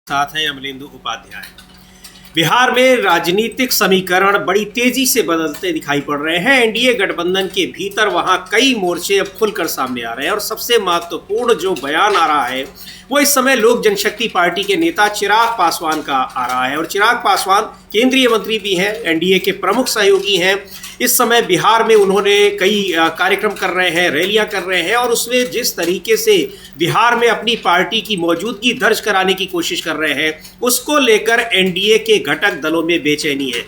साथ हैं अमलेंदु उपाध्याय। बिहार में राजनीतिक समीकरण बड़ी तेजी से बदलते दिखाई पड़ रहे हैं। एनडीए गठबंधन के भीतर वहां कई मोर्चे अब खुलकर सामने आ रहे हैं और सबसे महत्वपूर्ण जो बयान आ रहा है वो इस समय लोक जनशक्ति पार्टी के नेता चिराग पासवान का आ रहा है। और चिराग पासवान केंद्रीय मंत्री भी हैं, एनडीए के प्रमुख सहयोगी हैं। इस समय बिहार में उन्होंने कई कार्यक्रम कर रहे हैं, रैलियां कर रहे हैं और उसमें जिस तरीके से बिहार में अपनी पार्टी की मौजूदगी दर्ज कराने की कोशिश कर रहे हैं उसको लेकर एनडीए के घटक दलों में बेचैनी है।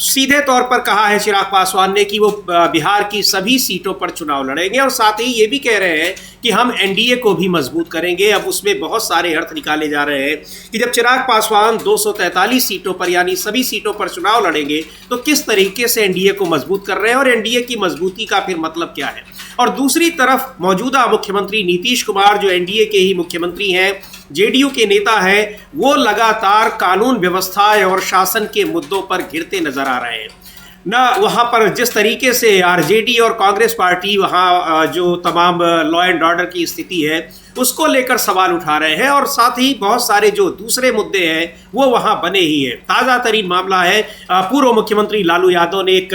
सीधे तौर पर कहा है चिराग पासवान ने कि वो बिहार की सभी सीटों पर चुनाव लड़ेंगे और साथ ही ये भी कह रहे हैं कि हम एनडीए को भी मजबूत करेंगे। अब उसमें बहुत सारे अर्थ निकाले जा रहे हैं कि जब चिराग पासवान 243 सीटों पर यानी सभी सीटों पर चुनाव लड़ेंगे तो किस तरीके से एनडीए को मजबूत कर रहे हैं और एनडीए की मजबूती का फिर मतलब क्या है। और दूसरी तरफ मौजूदा मुख्यमंत्री नीतीश कुमार जो एनडीए के ही मुख्यमंत्री हैं, जेडीयू के नेता हैं, वो लगातार कानून व्यवस्था और शासन के मुद्दों पर घिरते नजर आ रहे हैं। न वहाँ पर जिस तरीके से आरजेडी और कांग्रेस पार्टी वहाँ जो तमाम लॉ एंड ऑर्डर की स्थिति है उसको लेकर सवाल उठा रहे हैं और साथ ही बहुत सारे जो दूसरे मुद्दे हैं वो वहाँ बने ही हैं। ताज़ा तरीन मामला है, पूर्व मुख्यमंत्री लालू यादव ने एक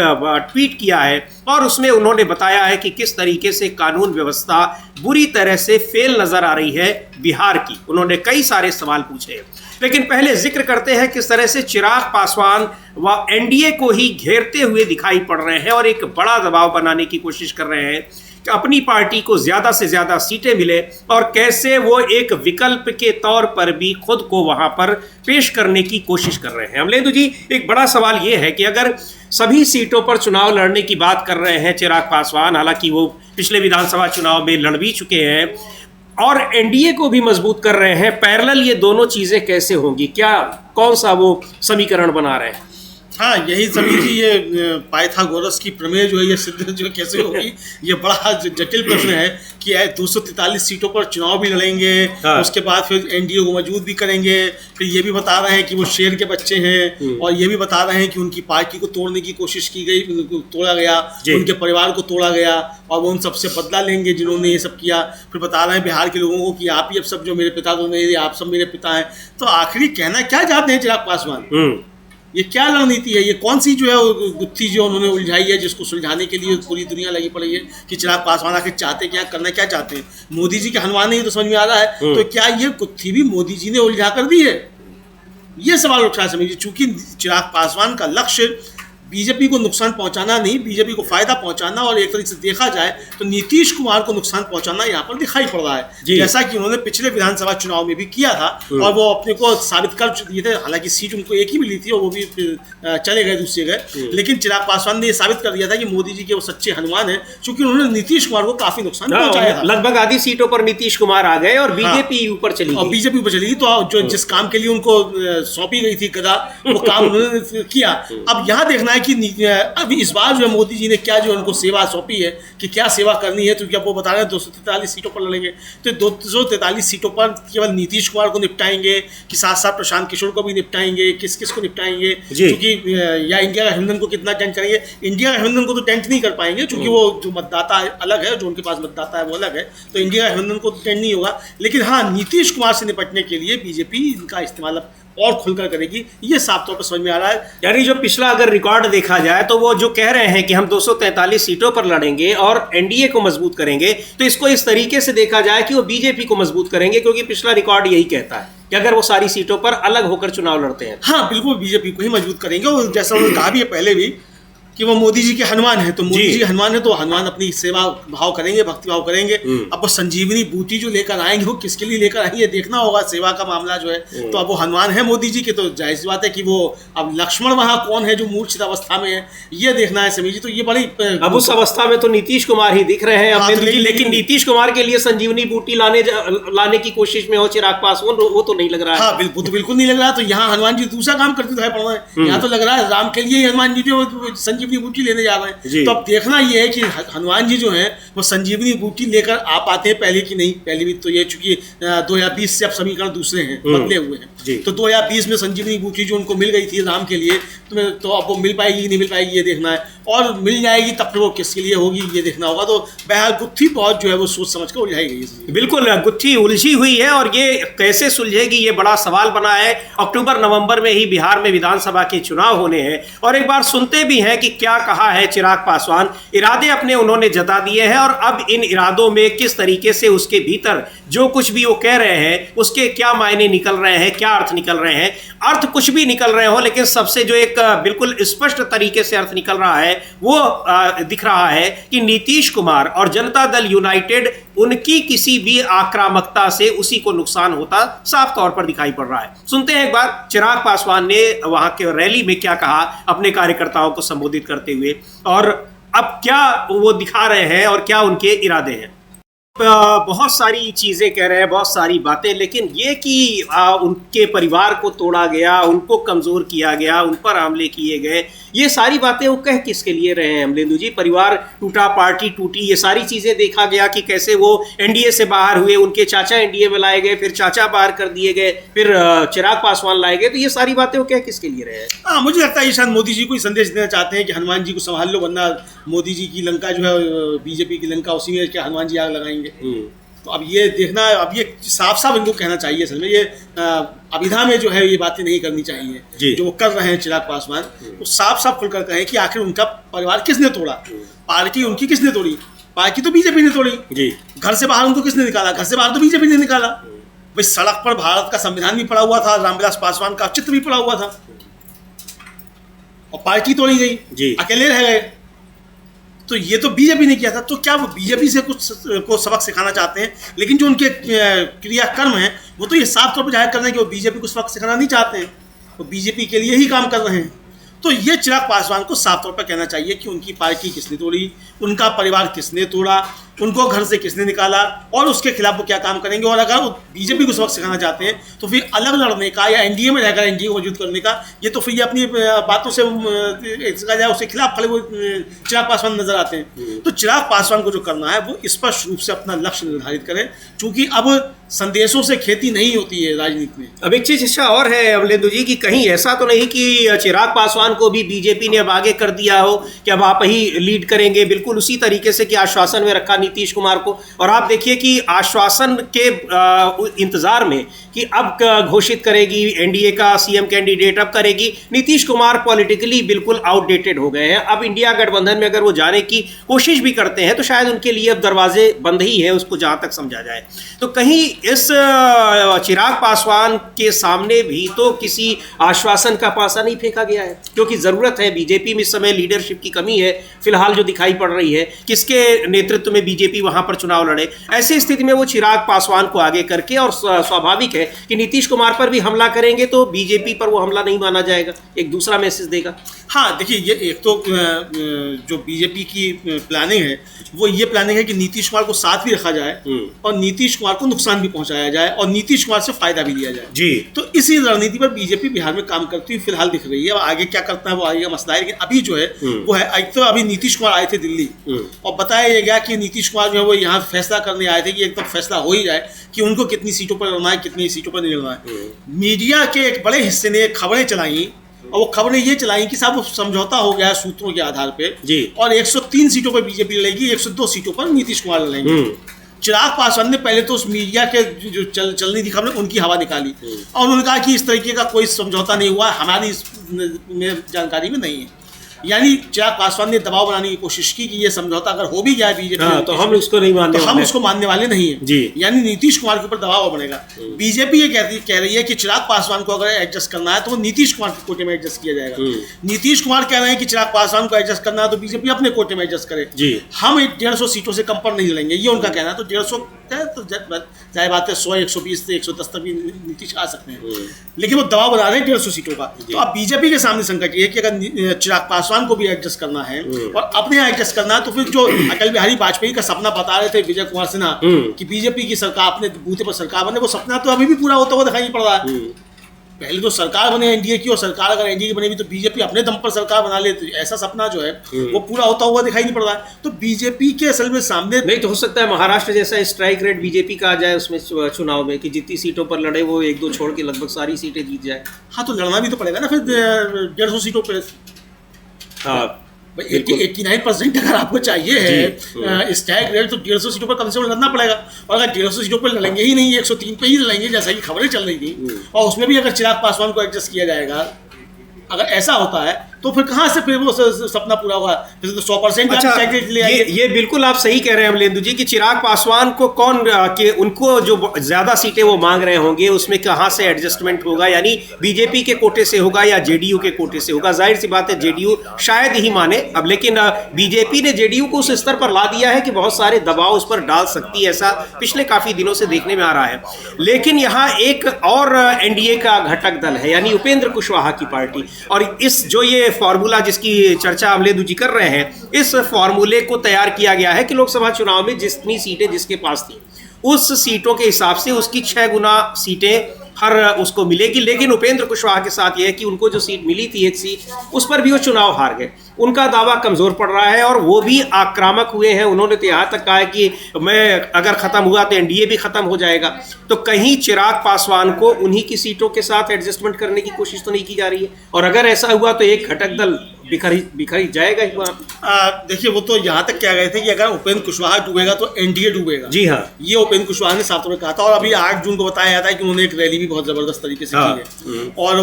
ट्वीट किया है और उसमें उन्होंने बताया है कि किस तरीके से कानून व्यवस्था बुरी तरह से फेल नजर आ रही है बिहार की। उन्होंने कई सारे सवाल पूछे, लेकिन पहले जिक्र करते हैं किस तरह से चिराग पासवान व एनडीए को ही घेरते हुए दिखाई पड़ रहे हैं और एक बड़ा दबाव बनाने की कोशिश कर रहे हैं कि अपनी पार्टी को ज्यादा से ज्यादा सीटें मिले और कैसे वो एक विकल्प के तौर पर भी खुद को वहां पर पेश करने की कोशिश कर रहे हैं। अमलेंदु जी, एक बड़ा सवाल ये है कि अगर सभी सीटों पर चुनाव लड़ने की बात कर रहे हैं चिराग पासवान, हालांकि वो पिछले विधानसभा चुनाव में लड़ भी चुके हैं और एनडीए को भी मजबूत कर रहे हैं, पैरेलल ये दोनों चीजें कैसे होंगी? क्या कौन सा वो समीकरण बना रहे हैं? हाँ, यही सभी की ये पाइथागोरस की प्रमेय जो है ये सिद्ध जो कैसे होगी, ये बड़ा जटिल प्रश्न है कि 243 सीटों पर चुनाव भी लड़ेंगे। हाँ। उसके बाद फिर एनडीए को मजबूत भी करेंगे। फिर ये भी बता रहे हैं कि वो शेर के बच्चे हैं और ये भी बता रहे हैं कि उनकी पार्टी को तोड़ने की कोशिश की गई, तोड़ा गया, उनके परिवार को तोड़ा गया और वो उन सबसे बदला लेंगे जिन्होंने ये सब किया। फिर बता रहे हैं बिहार के लोगों को कि आप ही अब सब जो मेरे पिता तो मेरे, आप सब मेरे पिता हैं। तो आखिरी कहना क्या चाहते हैं चिराग पासवान? ये क्या रणनीति है? ये कौन सी जो है गुत्थी जो उन्होंने उलझाई है जिसको सुलझाने के लिए पूरी दुनिया लगी पड़ी है कि चिराग पासवान आखिर चाहते क्या, करना क्या चाहते हैं? मोदी जी के हनुमान नहीं तो समझ में आ रहा है, तो क्या ये गुत्थी भी मोदी जी ने उलझा कर दी है? ये सवाल उठा समझिए। चूंकि चिराग पासवान का लक्ष्य बीजेपी को नुकसान पहुंचाना नहीं, बीजेपी को फायदा पहुंचाना और एक तरीके से देखा जाए तो नीतीश कुमार को नुकसान पहुंचाना यहाँ पर दिखाई पड़ रहा है, जैसा कि उन्होंने पिछले विधानसभा चुनाव में भी किया था और वो अपने को साबित कर दिए थे। हालांकि सीट उनको एक ही मिली थी और वो भी चले गए दूसरी जगह, लेकिन चिराग पासवान ने ये साबित कर दिया था कि मोदी जी के वो सच्चे हनुमान है, क्योंकि उन्होंने नीतीश कुमार को काफी नुकसान पहुंचाया था। लगभग आधी सीटों पर नीतीश कुमार आ गए और बीजेपी ऊपर चली गई। बीजेपी ऊपर चली गई तो जो जिस काम के लिए उनको सौंपी गई थी गदा, वो काम उन्होंने किया। अब यहाँ देखना है कि अभी इस बार जो है मोदी जी ने क्या जो उनको सेवा सौंपी है कि क्या सेवा करनी है। तो क्या वो बता रहे हैं 243 सीटों पर लड़ेंगे, तो 243 सीटों पर केवल नीतीश कुमार को निपटाएंगे कि साथ साथ प्रशांत किशोर को भी निपटाएंगे? किस किस को निपटाएंगे? क्योंकि या इंडिया गठबंधन को कितना टेंट करेंगे? इंडिया गठबंधन को तो टेंट नहीं कर पाएंगे क्योंकि वो जो मतदाता अलग है, जो उनके पास मतदाता है वो अलग है, तो इंडिया गठबंधन को टेंट नहीं होगा। लेकिन हाँ, नीतीश कुमार से निपटने के लिए बीजेपी इनका इस्तेमाल और खुलकर करेगी, ये साफ तौर पर समझ में आ रहा है। यानी जो पिछला अगर रिकॉर्ड देखा जाए तो वो जो कह रहे हैं कि हम 243 सीटों पर लड़ेंगे और एनडीए को मजबूत करेंगे, तो इसको इस तरीके से देखा जाए कि वो बीजेपी को मजबूत करेंगे, क्योंकि पिछला रिकॉर्ड यही कहता है कि अगर वो सारी सीटों पर अलग होकर चुनाव लड़ते हैं। हाँ, बिल्कुल बीजेपी को ही मजबूत करेंगे। और जैसा उन्होंने कहा भी है पहले भी कि वो मोदी जी के हनुमान है, तो मोदी जी हनुमान है तो हनुमान अपनी सेवा भाव करेंगे, भक्ति भाव करेंगे। अब वो संजीवनी बूटी जो लेकर आएंगे वो किसके लिए लेकर आएंगे देखना होगा। सेवा का मामला जो है तो अब वो हनुमान है मोदी जी के, तो जाहिर सी बात है कि वो अब लक्ष्मण वहाँ कौन है जो मूर्छित अवस्था में है, ये देखना है समीर जी। तो ये बड़ी अब उस अवस्था में तो नीतीश कुमार ही दिख रहे हैं। हाँ, लेकिन नीतीश कुमार के लिए संजीवनी बूटी लाने की कोशिश में हो चिराग पासवान, वो तो नहीं लग रहा है। हाँ, बिल्कुल नहीं लग रहा। तो यहाँ हनुमान जी दूसरा काम करते दिखाई पड़ रहे हैं। यहाँ तो लग रहा है राम के लिए हनुमान जी जो संजीवनी बूटी लेने जा रहे हैं। तो अब देखना ये है कि हनुमान जी जो हैं वो संजीवनी बूटी लेकर आ पाते हैं पहले की नहीं। पहले भी तो ये चूंकि 2020 से अब समीकरण दूसरे हैं, बदले हुए हैं, तो 2020 में संजीवनी बूटी जो उनको मिल गई थी राम के लिए, तो अब वो मिल पाएगी कि नहीं मिल पाएगी ये देखना है। और मिल जाएगी तब फिर वो किसके लिए होगी ये देखना होगा। तो बहरहाल गुत्थी बहुत जो है वो सोच समझ कर उलझाई गई है। बिल्कुल, गुत्थी उलझी हुई है और ये कैसे सुलझेगी ये बड़ा सवाल बना है। अक्टूबर नवंबर में ही बिहार में विधानसभा के चुनाव होने हैं और एक बार सुनते भी हैं कि क्या कहा है चिराग पासवान। इरादे अपने उन्होंने जता दिए हैं और अब इन इरादों में किस तरीके से उसके भीतर जो कुछ भी वो कह रहे हैं उसके क्या मायने निकल रहे हैं, क्या अर्थ निकल रहे हैं। अर्थ कुछ भी निकल रहे हो, लेकिन सबसे जो एक बिल्कुल स्पष्ट तरीके से अर्थ निकल रहा है वो दिख रहा है कि नीतीश कुमार और जनता दल यूनाइटेड, उनकी किसी भी आक्रामकता से उसी को नुकसान होता साफ तौर पर दिखाई पड़ रहा है। सुनते हैं एक बार चिराग पासवान ने वहां के रैली में क्या कहा अपने कार्यकर्ताओं को संबोधित करते हुए, और अब क्या वो दिखा रहे हैं और क्या उनके इरादे हैं। बहुत सारी चीज़ें कह रहे हैं, बहुत सारी बातें, लेकिन ये कि उनके परिवार को तोड़ा गया, उनको कमज़ोर किया गया, उन पर हमले किए गए, ये सारी बातें वो कह किसके लिए रहे हैं अमलेंदु जी। परिवार टूटा, पार्टी टूटी, ये सारी चीज़ें देखा गया कि कैसे वो एनडीए से बाहर हुए, उनके चाचा एनडीए में लाए गए, फिर चाचा बाहर कर दिए गए, फिर चिराग पासवान लाए गए, तो ये सारी बातें वो कह किसके लिए रहे हैं। हाँ, मुझे लगता है शायद मोदी जी को संदेश देना चाहते हैं कि हनुमान जी को संभाल लो, वरना मोदी जी की लंका जो है बीजेपी की लंका, उसी में क्या हनुमान जी आग लगाएंगे। तो अब ये देखना, अब ये साफ साफ इनको कहना चाहिए असल में, ये अभिधा में जो है ये बातें नहीं करनी चाहिए जो वो कर रहे हैं चिराग पासवान। तो साफ साफ खुलकर कहें कि आखिर उनका परिवार किसने तोड़ा, पार्टी उनकी किसने तोड़ी। पार्टी तो बीजेपी ने तोड़ी जी। घर से बाहर उनको किसने निकाला, घर से बाहर तो बीजेपी ने निकाला। भाई सड़क पर भारत का संविधान भी पड़ा हुआ था, रामविलास पासवान का चित्र भी पड़ा हुआ था, और पार्टी तोड़ी गई जी, अकेले रह गए। तो ये तो बीजेपी ने किया था। तो क्या वो बीजेपी से कुछ को सबक सिखाना चाहते हैं? लेकिन जो उनके क्रियाकर्म हैं वो तो ये साफ तौर पर जाहिर कर रहे हैं कि वो बीजेपी को सबक सिखाना नहीं चाहते हैं, वो बीजेपी के लिए ही काम कर रहे हैं। तो ये चिराग पासवान को साफ तौर पर कहना चाहिए कि उनकी पार्टी किसने तोड़ी, उनका परिवार किसने तोड़ा, उनको घर से किसने निकाला, और उसके खिलाफ वो क्या काम करेंगे। और अगर वो बीजेपी को सबक सिखाना चाहते हैं तो फिर अलग लड़ने का या एनडीए में रहकर एनडीए को मजबूत करने का, ये तो फिर ये अपनी बातों से जाए उसके खिलाफ खड़े वो चिराग पासवान नजर आते हैं। तो चिराग पासवान को जो करना है वो स्पष्ट रूप से अपना लक्ष्य निर्धारित करें, क्योंकि अब संदेशों से खेती नहीं होती है राजनीति में। अब एक चीज इसका और है अमलेंदु जी कि कहीं ऐसा तो नहीं कि चिराग पासवान को भी बीजेपी ने अब आगे कर दिया हो कि अब आप ही लीड करेंगे, बिल्कुल उसी तरीके से कि आश्वासन में रखा नीतीश कुमार को। और आप देखिए कि आश्वासन के इंतजार में कि अब घोषित करेगी एनडीए का सीएम कैंडिडेट, अब करेगी। नीतीश कुमार पॉलिटिकली बिल्कुल आउटडेटेड हो गए हैं। अब इंडिया गठबंधन में अगर वो जाने की कोशिश भी करते हैं तो शायद उनके लिए अब दरवाजे बंद ही है, उसको जहां तक समझा जाए। तो कहीं इस चिराग पासवान के सामने भी तो किसी आश्वासन का पासा नहीं फेंका गया है, क्योंकि जरूरत है। बीजेपी में इस समय लीडरशिप की कमी है फिलहाल जो दिखाई पड़ रही है, किसके नेतृत्व में बीजेपी वहां पर चुनाव लड़े। ऐसी स्थिति में वो चिराग पासवान को आगे करके, और स्वाभाविक है कि नीतीश कुमार पर भी हमला करेंगे तो बीजेपी पर वो हमला नहीं माना जाएगा, एक दूसरा मैसेज देगा। हाँ देखिए, ये एक तो जो बीजेपी की प्लानिंग है वो ये प्लानिंग है कि नीतीश कुमार को साथ भी रखा जाए और नीतीश कुमार को नुकसान भी पहुंचाया जाए और नीतीश कुमार से फायदा भी लिया जाए जी। तो इसी रणनीति पर बीजेपी बिहार में काम करती हुई फिलहाल दिख रही है। आगे क्या करता है वो आगे का मसला है, लेकिन अभी जो है वो है, एक तो अभी नीतीश कुमार आए थे दिल्ली और बताया गया कि नीतीश कुमार जो है वो यहाँ फैसला करने आए थे कि एकदम फैसला हो ही जाए कि उनको कितनी सीटों पर लड़ना है, कितनी सीटों पर नहीं लड़ना है। मीडिया के एक बड़े हिस्से ने खबरें चलाई और वो खबरें ये चलाई कि साहब वो समझौता हो गया है सूत्रों के आधार पे जी, और 103 सीटों पर बीजेपी लड़ेगी, 102 सीटों पर नीतीश कुमार लड़ेंगे। चिराग पासवान ने पहले तो उस मीडिया के जो चलनी थी खबरें उनकी हवा निकाली और उन्होंने कहा कि इस तरीके का कोई समझौता नहीं हुआ, हमारी जानकारी में नहीं है। यानी चिराग पासवान ने दबाव बनाने की कोशिश की कि ये समझौता अगर हो भी जाए बीजेपी तो हम उसको नहीं मानने तो हम उसको मानने वाले नहीं है जी। यानी नीतीश कुमार के ऊपर दबाव बनेगा। बीजेपी ये कह रही है कि चिराग पासवान को अगर एडजस्ट करना है तो वो नीतीश कुमार के कोटे में एडजस्ट किया जाएगा। नीतीश कुमार कह रहे हैं कि चिराग पासवान को एडजस्ट करना है तो बीजेपी अपने कोटे में एडजस्ट करे जी। हम 150 सीटों से कम पर नहीं लड़ेंगे, ये उनका कहना है। तो 150 तो जाहिर बात है 100, 120 से 110 तक भी नीतीश आ सकते हैं, लेकिन वो दबाव बना रहे हैं 150 सीटों का। तो अब बीजेपी के सामने संकट ये है कि अगर चिराग पासवान को भी एडजस्ट करना है और अपने यहाँ एडजस्ट करना है तो फिर जो अटल बिहारी वाजपेयी का सपना बता रहे थे विजय कुमार सिन्हा कि बीजेपी की सरकार अपने बूथे पर सरकार बने, वो सपना तो अभी भी पूरा होता हुआ दिखाई पड़ रहा है। पहले तो सरकार बने एनडीए की, और सरकार अगर एनडीए की बनेगी तो बीजेपी अपने दम पर सरकार बना ले, तो ऐसा सपना जो है वो पूरा होता हुआ दिखाई नहीं पड़ रहा है। तो बीजेपी के असल में सामने नहीं तो हो सकता है महाराष्ट्र जैसा स्ट्राइक रेट बीजेपी का आ जाए उसमें चुनाव में कि जितनी सीटों पर लड़े वो 1-2 छोड़ के लगभग सारी सीटें जीत जाए। हाँ तो लड़ना भी तो पड़ेगा ना फिर 150 सीटों पर। हाँ भाई 89% अगर आपको चाहिए है स्टैग रेट, तो 150 सीटों पर कम से कम लड़ना पड़ेगा। और अगर 150 सीटों पर लड़ेंगे ही नहीं, 103 पे ही लड़ेंगे जैसा कि खबरें चल रही थी, और उसमें भी अगर चिराग पासवान को एडजस्ट किया जाएगा, अगर ऐसा होता है तो फिर कहाँ से फिर वो सपना पूरा हुआ? फिर तो 100% अच्छा, ये बिल्कुल आप सही कह रहे हैं अमलेंदु जी कि चिराग पासवान को उनको जो ज्यादा सीटें वो मांग रहे होंगे उसमें कहाँ से एडजस्टमेंट होगा, यानी बीजेपी के कोटे से होगा या जेडीयू के कोटे से होगा। जाहिर सी बात है जेडीयू शायद ही माने अब, लेकिन बीजेपी ने जेडीयू को उस स्तर पर ला दिया है कि बहुत सारे दबाव उस पर डाल सकती है, ऐसा पिछले काफी दिनों से देखने में आ रहा है। लेकिन यहाँ एक और एनडीए का घटक दल है, यानी उपेंद्र कुशवाहा की पार्टी, और इस जो ये फॉर्मूला जिसकी चर्चा अमलेदु जी कर रहे हैं, इस फॉर्मूले को तैयार किया गया है कि लोकसभा चुनाव में जितनी सीटें जिसके पास थी उस सीटों के हिसाब से उसकी 6 गुना सीटें हर उसको मिलेगी। लेकिन उपेंद्र कुशवाहा के साथ यह है कि उनको जो सीट मिली थी, एक सीट, उस पर भी वो चुनाव हार गए। उनका दावा कमजोर पड़ रहा है और वो भी आक्रामक हुए हैं। उन्होंने तो यहाँ तक कहा है कि मैं अगर खत्म हुआ तो एनडीए भी खत्म हो जाएगा। तो कहीं चिराग पासवान को उन्हीं की सीटों के साथ एडजस्टमेंट करने की कोशिश तो नहीं की जा रही है, और अगर ऐसा हुआ तो एक घटक दल बिखरी जाएगा ही वहाँ। देखिए, वो तो यहाँ तक क्या गए थे कि अगर उपेंद्र कुशवाहा डूबेगा तो एनडीए डूबेगा। जी हाँ, ये उपेंद्र कुशवाहा ने साफ तौर पर कहा था, और अभी 8 जून को बताया जाता है कि उन्होंने एक रैली भी बहुत जबरदस्त तरीके से की है। और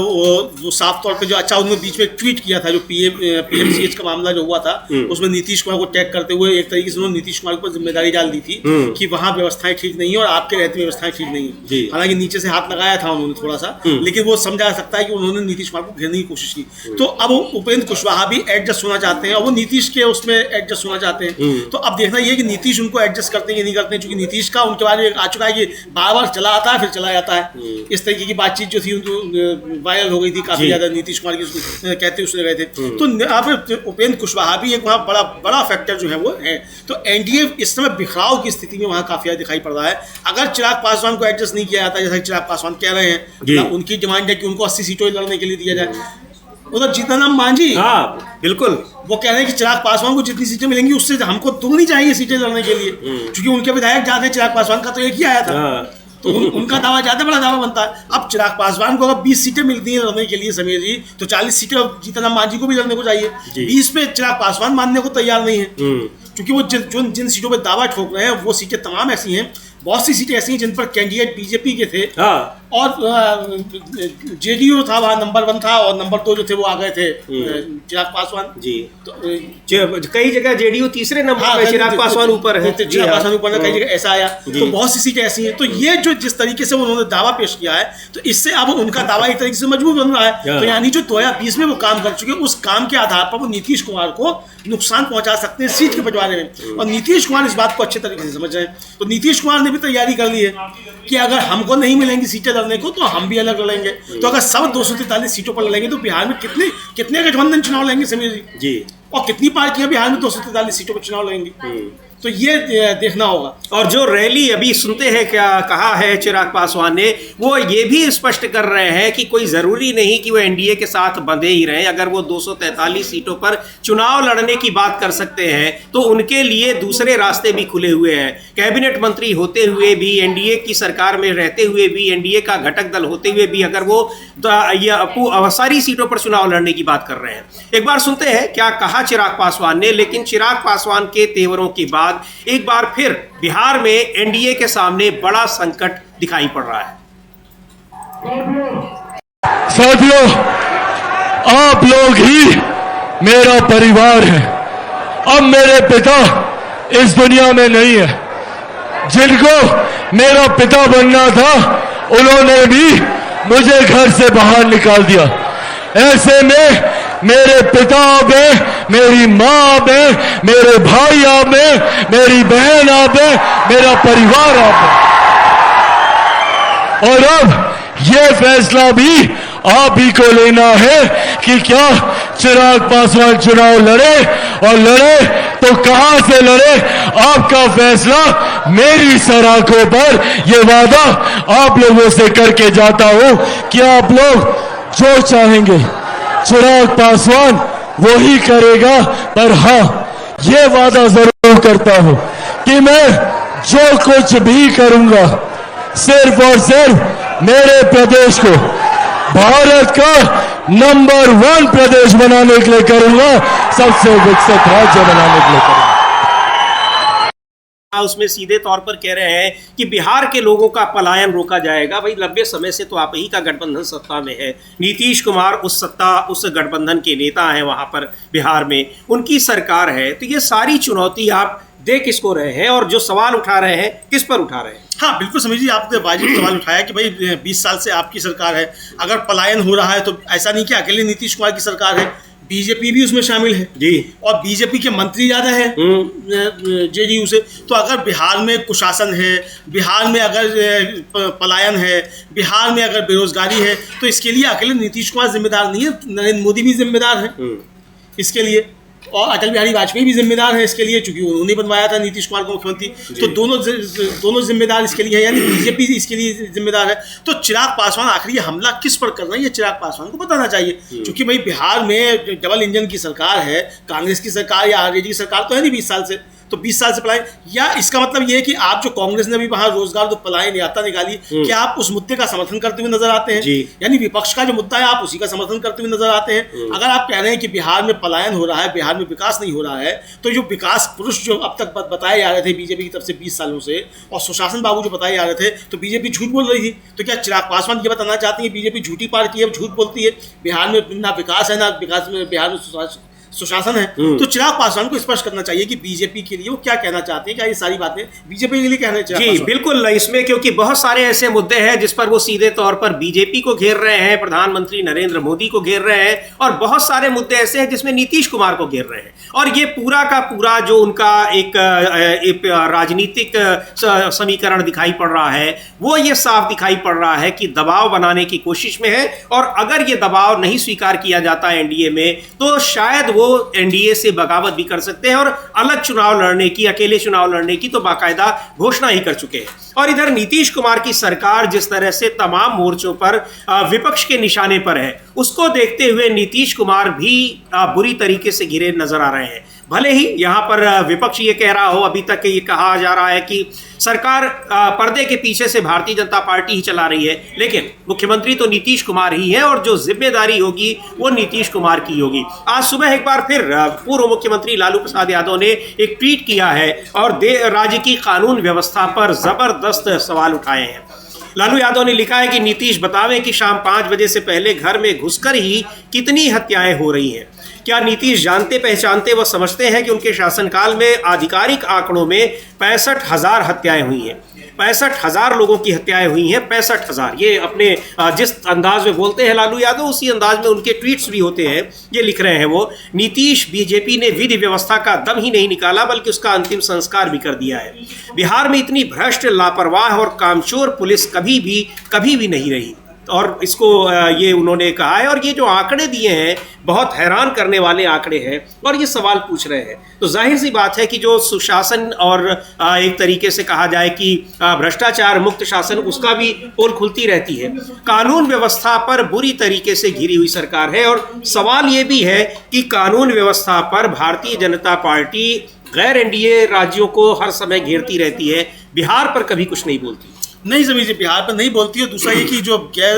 वो साफ तौर पे जो, अच्छा, उन्होंने बीच में एक ट्वीट किया था जो पीएमसीएच का मामला जो हुआ था, उसमें नीतीश कुमार को टैग करते हुए एक तरीके से उन्होंने नीतीश कुमार को जिम्मेदारी डाल दी थी कि वहाँ व्यवस्थाएं ठीक नहीं है और आपके रहते व्यवस्थाएं ठीक नहीं है। हालांकि नीचे से हाथ लगाया था उन्होंने थोड़ा सा, लेकिन वो समझा सकता है कि उन्होंने नीतीश कुमार को घेरने की कोशिश की। तो अब उपेंद्र कुशवाहा भी एडजस्ट होना चाहते हैं और वो नीतीश के उसमें एडजस्ट होना चाहते हैं। तो अब देखना ये कि नीतीश उनको एडजस्ट करते हैं कि नहीं करते हैं, क्योंकि नीतीश का उनके बारे में आ चुका है कि बार बार चला आता है फिर चला जाता है। इस तरीके की बातचीत जो थी उनको वायरल हो गई थी काफी ज्यादा, नीतीश कुमार की कहते उसने गए थे। तो यहाँ पे उपेंद्र कुशवाहा भी एक वहाँ बड़ा फैक्टर जो है वो है। तो एनडीए इस समय बिखराव की स्थिति में वहाँ काफी ज्यादा दिखाई पड़ रहा है। अगर चिराग पासवान को एडजस्ट नहीं किया जाता, जैसा चिराग पासवान कह रहे हैं, उनकी डिमांड है कि उनको 80 सीटों लड़ने के लिए दिया जाए। उधर जीतन मांझी, हाँ बिल्कुल, वो कह रहे हैं कि चिराग पासवान को जितनी सीटें मिलेंगी उससे हमको दुगनी चाहिए सीटें लड़ने के लिए, क्योंकि उनके विधायक ज्यादा, चिराग पासवान का तो एक ही आया था। तो उनका दावा ज्यादा बड़ा दावा बनता है। अब चिराग पासवान को अगर 20 सीटें मिलती हैं लड़ने के लिए समीर जी, तो 40 सीटें जीतन राम मांझी को भी लड़ने को चाहिए। 20 पे चिराग पासवान मानने को तैयार नहीं है, क्योंकि वो जिन सीटों पर दावा ठोक रहे हैं वो सीटें तमाम ऐसी हैं, बहुत सी सीटें ऐसी हैं जिन पर कैंडिडेट बीजेपी के थे, और जेडीयू था वहाँ नंबर 1 था, और नंबर 2 जो थे वो आ गए थे चिराग पासवान जी। तो कई जगह जेडीयू तीसरे नंबर पे, चिराग पासवान ऊपर है, चिराग पासवान ऊपर, कई जगह ऐसा आया। तो बहुत सी सीटें ऐसी हैं। तो ये जो जिस तरीके से उन्होंने दावा पेश किया है, तो इससे अब उनका दावा एक तरीके से मजबूत बन रहा है। तो यानी जो 2020 में वो काम कर चुके, उस काम के आधार पर वो नीतीश कुमार को नुकसान पहुंचा सकते हैं सीट के बंटवारे में, और नीतीश कुमार इस बात को अच्छे तरीके से समझ रहे हैं। तो नीतीश कुमार ने भी तैयारी कर ली है कि अगर हमको नहीं मिलेंगी सीटें लड़ने को तो हम भी अलग लड़ेंगे। तो अगर सब 243 सीटों पर लड़ेंगे तो बिहार में कितने गठबंधन चुनाव लड़ेंगे समीर जी, और कितनी पार्टियां बिहार में 243 सीटों पर चुनाव लड़ेंगी, तो ये देखना होगा। और जो रैली अभी सुनते हैं क्या कहा है चिराग पासवान ने, वो ये भी स्पष्ट कर रहे हैं कि कोई जरूरी नहीं कि वो एनडीए के साथ बंधे ही रहें। अगर वो 243 सीटों पर चुनाव लड़ने की बात कर सकते हैं तो उनके लिए दूसरे रास्ते भी खुले हुए हैं। कैबिनेट मंत्री होते हुए भी, एनडीए की सरकार में रहते हुए भी, एनडीए का घटक दल होते हुए भी अगर वो सारी सीटों पर चुनाव लड़ने की बात कर रहे हैं। एक बार सुनते हैं क्या कहा चिराग पासवान ने। लेकिन चिराग पासवान के तेवरों की बात एक बार फिर बिहार में एनडीए के सामने बड़ा संकट दिखाई पड़ रहा है। साथियों, आप लोग ही मेरा परिवार है। अब मेरे पिता इस दुनिया में नहीं है। जिनको मेरा पिता बनना था उन्होंने भी मुझे घर से बाहर निकाल दिया। ऐसे में मेरे पिता आप हैं, मेरी माँ आप हैं, मेरे भाई आप हैं, मेरी बहन आप हैं, मेरा परिवार आप है। और अब ये फैसला भी आप ही को लेना है कि क्या चिराग पासवान चुनाव लड़े, और लड़े तो कहां से लड़े। आपका फैसला मेरी सराखों पर। ये वादा आप लोगों से करके जाता हूं कि आप लोग जो चाहेंगे चिराग पासवान वो ही करेगा। पर हाँ, ये वादा जरूर करता हूं कि मैं जो कुछ भी करूंगा सिर्फ और सिर्फ मेरे प्रदेश को, भारत का नंबर 1 प्रदेश बनाने के लिए करूंगा, सबसे विकसित राज्य बनाने के लिए करूंगा। उसमें सीधे तौर पर कह रहे हैं कि बिहार के लोगों का पलायन रोका जाएगा। भाई लंबे समय से तो आप ही का गठबंधन सत्ता में है, नीतीश कुमार उस गठबंधन के नेता हैं वहां पर बिहार में, उनकी सरकार है, तो ये सारी चुनौती आप दे किसको रहे हैं और जो सवाल उठा रहे हैं किस पर उठा रहे हैं? हाँ बिल्कुल समीर जी, आपने वाजिब सवाल उठाया कि भाई 20 साल से आपकी सरकार है, अगर पलायन हो रहा है तो ऐसा नहीं कि अकेले नीतीश कुमार की सरकार है, बीजेपी भी उसमें शामिल है जी, और बीजेपी के मंत्री ज़्यादा हैं जेडीयू से। तो अगर बिहार में कुशासन है, बिहार में अगर पलायन है, बिहार में अगर बेरोजगारी है, तो इसके लिए अकेले नीतीश कुमार जिम्मेदार नहीं है, नरेंद्र मोदी भी जिम्मेदार हैं इसके लिए, और अटल बिहारी वाजपेयी भी जिम्मेदार है इसके लिए, चूंकि उन्होंने बनवाया था नीतीश कुमार को मुख्यमंत्री। तो दोनों जिम्मेदार इसके लिए है, यानी बीजेपी इसके लिए जिम्मेदार है। तो चिराग पासवान आखिर ये हमला किस पर कर रहे हैं, ये चिराग पासवान को बताना चाहिए, क्योंकि भाई बिहार में डबल इंजन की सरकार है, कांग्रेस की सरकार या आरजेडी की सरकार तो है नहीं 20 साल से, तो 20 साल से पलायन, या इसका मतलब ये है कि आप जो कांग्रेस ने भी वहां रोजगार तो पलायन यात्रा निकाली, क्या आप उस मुद्दे का समर्थन करते हुए नजर आते हैं? यानी विपक्ष का जो मुद्दा है आप उसी का समर्थन करते हुए नजर आते हैं। अगर आप कह रहे हैं कि बिहार में पलायन हो रहा है, बिहार में विकास नहीं हो रहा है, तो जो विकास पुरुष जो अब तक बताए जा रहे थे बीजेपी की तरफ से 20 सालों से, और सुशासन बाबू जो बताए जा रहे थे, तो बीजेपी झूठ बोल रही थी। तो क्या चिराग पासवान ये बताना चाहती है बीजेपी झूठी पार्टी है, झूठ बोलती है, बिहार में ना विकास है, ना विकास में बिहार में सुशासन है? तो चिराग पासवान को स्पष्ट करना चाहिए कि बीजेपी के लिए वो क्या कहना चाहते हैं, क्या ये सारी बातें बीजेपी के लिए कहना चाहिए? जी बिल्कुल, इसमें क्योंकि बहुत सारे ऐसे मुद्दे हैं जिस पर वो सीधे तौर पर बीजेपी को घेर रहे हैं, प्रधानमंत्री नरेंद्र मोदी को घेर रहे हैं, और बहुत सारे मुद्दे ऐसे हैं जिसमें नीतीश कुमार को घेर रहे हैं। और ये पूरा का पूरा जो उनका एक राजनीतिक समीकरण दिखाई पड़ रहा है, वो ये साफ दिखाई पड़ रहा है कि दबाव बनाने की कोशिश में है, और अगर ये दबाव नहीं स्वीकार किया जाता एनडीए में तो शायद वो एनडीए से बगावत भी कर सकते हैं और अलग चुनाव लड़ने की, अकेले चुनाव लड़ने की तो बाकायदा घोषणा ही कर चुके हैं। और इधर नीतीश कुमार की सरकार जिस तरह से तमाम मोर्चों पर विपक्ष के निशाने पर है, उसको देखते हुए नीतीश कुमार भी बुरी तरीके से घिरे नजर आ रहे हैं। भले ही यहाँ पर विपक्ष ये कह रहा हो, अभी तक ये कहा जा रहा है कि सरकार पर्दे के पीछे से भारतीय जनता पार्टी ही चला रही है, लेकिन मुख्यमंत्री तो नीतीश कुमार ही है और जो जिम्मेदारी होगी वो नीतीश कुमार की होगी। आज सुबह एक बार फिर पूर्व मुख्यमंत्री लालू प्रसाद यादव ने एक ट्वीट किया है और राज्य की कानून व्यवस्था पर जबरदस्त सवाल उठाए हैं। लालू यादव ने लिखा है कि नीतीश बतावें कि शाम 5 बजे से पहले घर में घुसकर ही कितनी हत्याएं हो रही हैं। क्या नीतीश जानते पहचानते व समझते हैं कि उनके शासनकाल में आधिकारिक आंकड़ों में 65,000 हत्याएं हुई हैं? 65,000 लोगों की हत्याएं हुई हैं, 65,000। ये अपने जिस अंदाज में बोलते हैं लालू यादव, उसी अंदाज में उनके ट्वीट्स भी होते हैं। ये लिख रहे हैं वो, नीतीश बीजेपी ने विधि व्यवस्था का दम ही नहीं निकाला बल्कि उसका अंतिम संस्कार भी कर दिया है। बिहार में इतनी भ्रष्ट, लापरवाह और कामचोर पुलिस कभी भी नहीं रही। और इसको ये उन्होंने कहा है, और ये जो आंकड़े दिए हैं बहुत हैरान करने वाले आंकड़े हैं, और ये सवाल पूछ रहे हैं। तो जाहिर सी बात है कि जो सुशासन और एक तरीके से कहा जाए कि भ्रष्टाचार मुक्त शासन, उसका भी पोल खुलती रहती है। कानून व्यवस्था पर बुरी तरीके से घिरी हुई सरकार है, और सवाल ये भी है कि कानून व्यवस्था पर भारतीय जनता पार्टी गैर एनडीए राज्यों को हर समय घेरती रहती है, बिहार पर कभी कुछ नहीं बोलती। नहीं समझिए, बिहार पर नहीं बोलती है। दूसरा ये कि जो गैर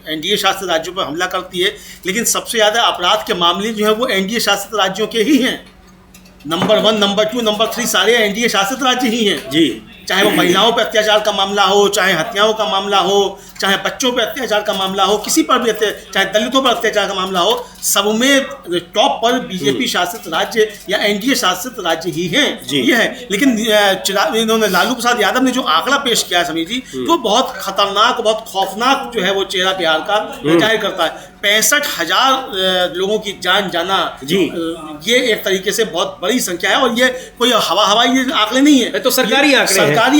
एनडीए शासित राज्यों पर हमला करती है, लेकिन सबसे ज़्यादा अपराध के मामले जो है वो एनडीए शासित राज्यों के ही हैं। नंबर 1, नंबर 2, नंबर 3 सारे एनडीए शासित राज्य ही हैं जी। चाहे वो महिलाओं पर अत्याचार का मामला हो, चाहे हत्याओं का मामला हो, चाहे बच्चों पर अत्याचार का मामला हो, किसी पर भी चाहे दलितों पर अत्याचार का मामला हो, सब में टॉप पर बीजेपी शासित राज्य या एनडीए शासित राज्य ही हैं। ये है। लेकिन इन्होंने लालू प्रसाद यादव ने जो आंकड़ा पेश किया समीर जी, वो बहुत खतरनाक, बहुत खौफनाक जो है वो चेहरा बिहार का जाहिर करता है। 65,000 लोगों की जान जाना जी, ये एक तरीके से बहुत बड़ी संख्या है, और ये कोई हवाई ये आंकड़े नहीं है, तो सरकारी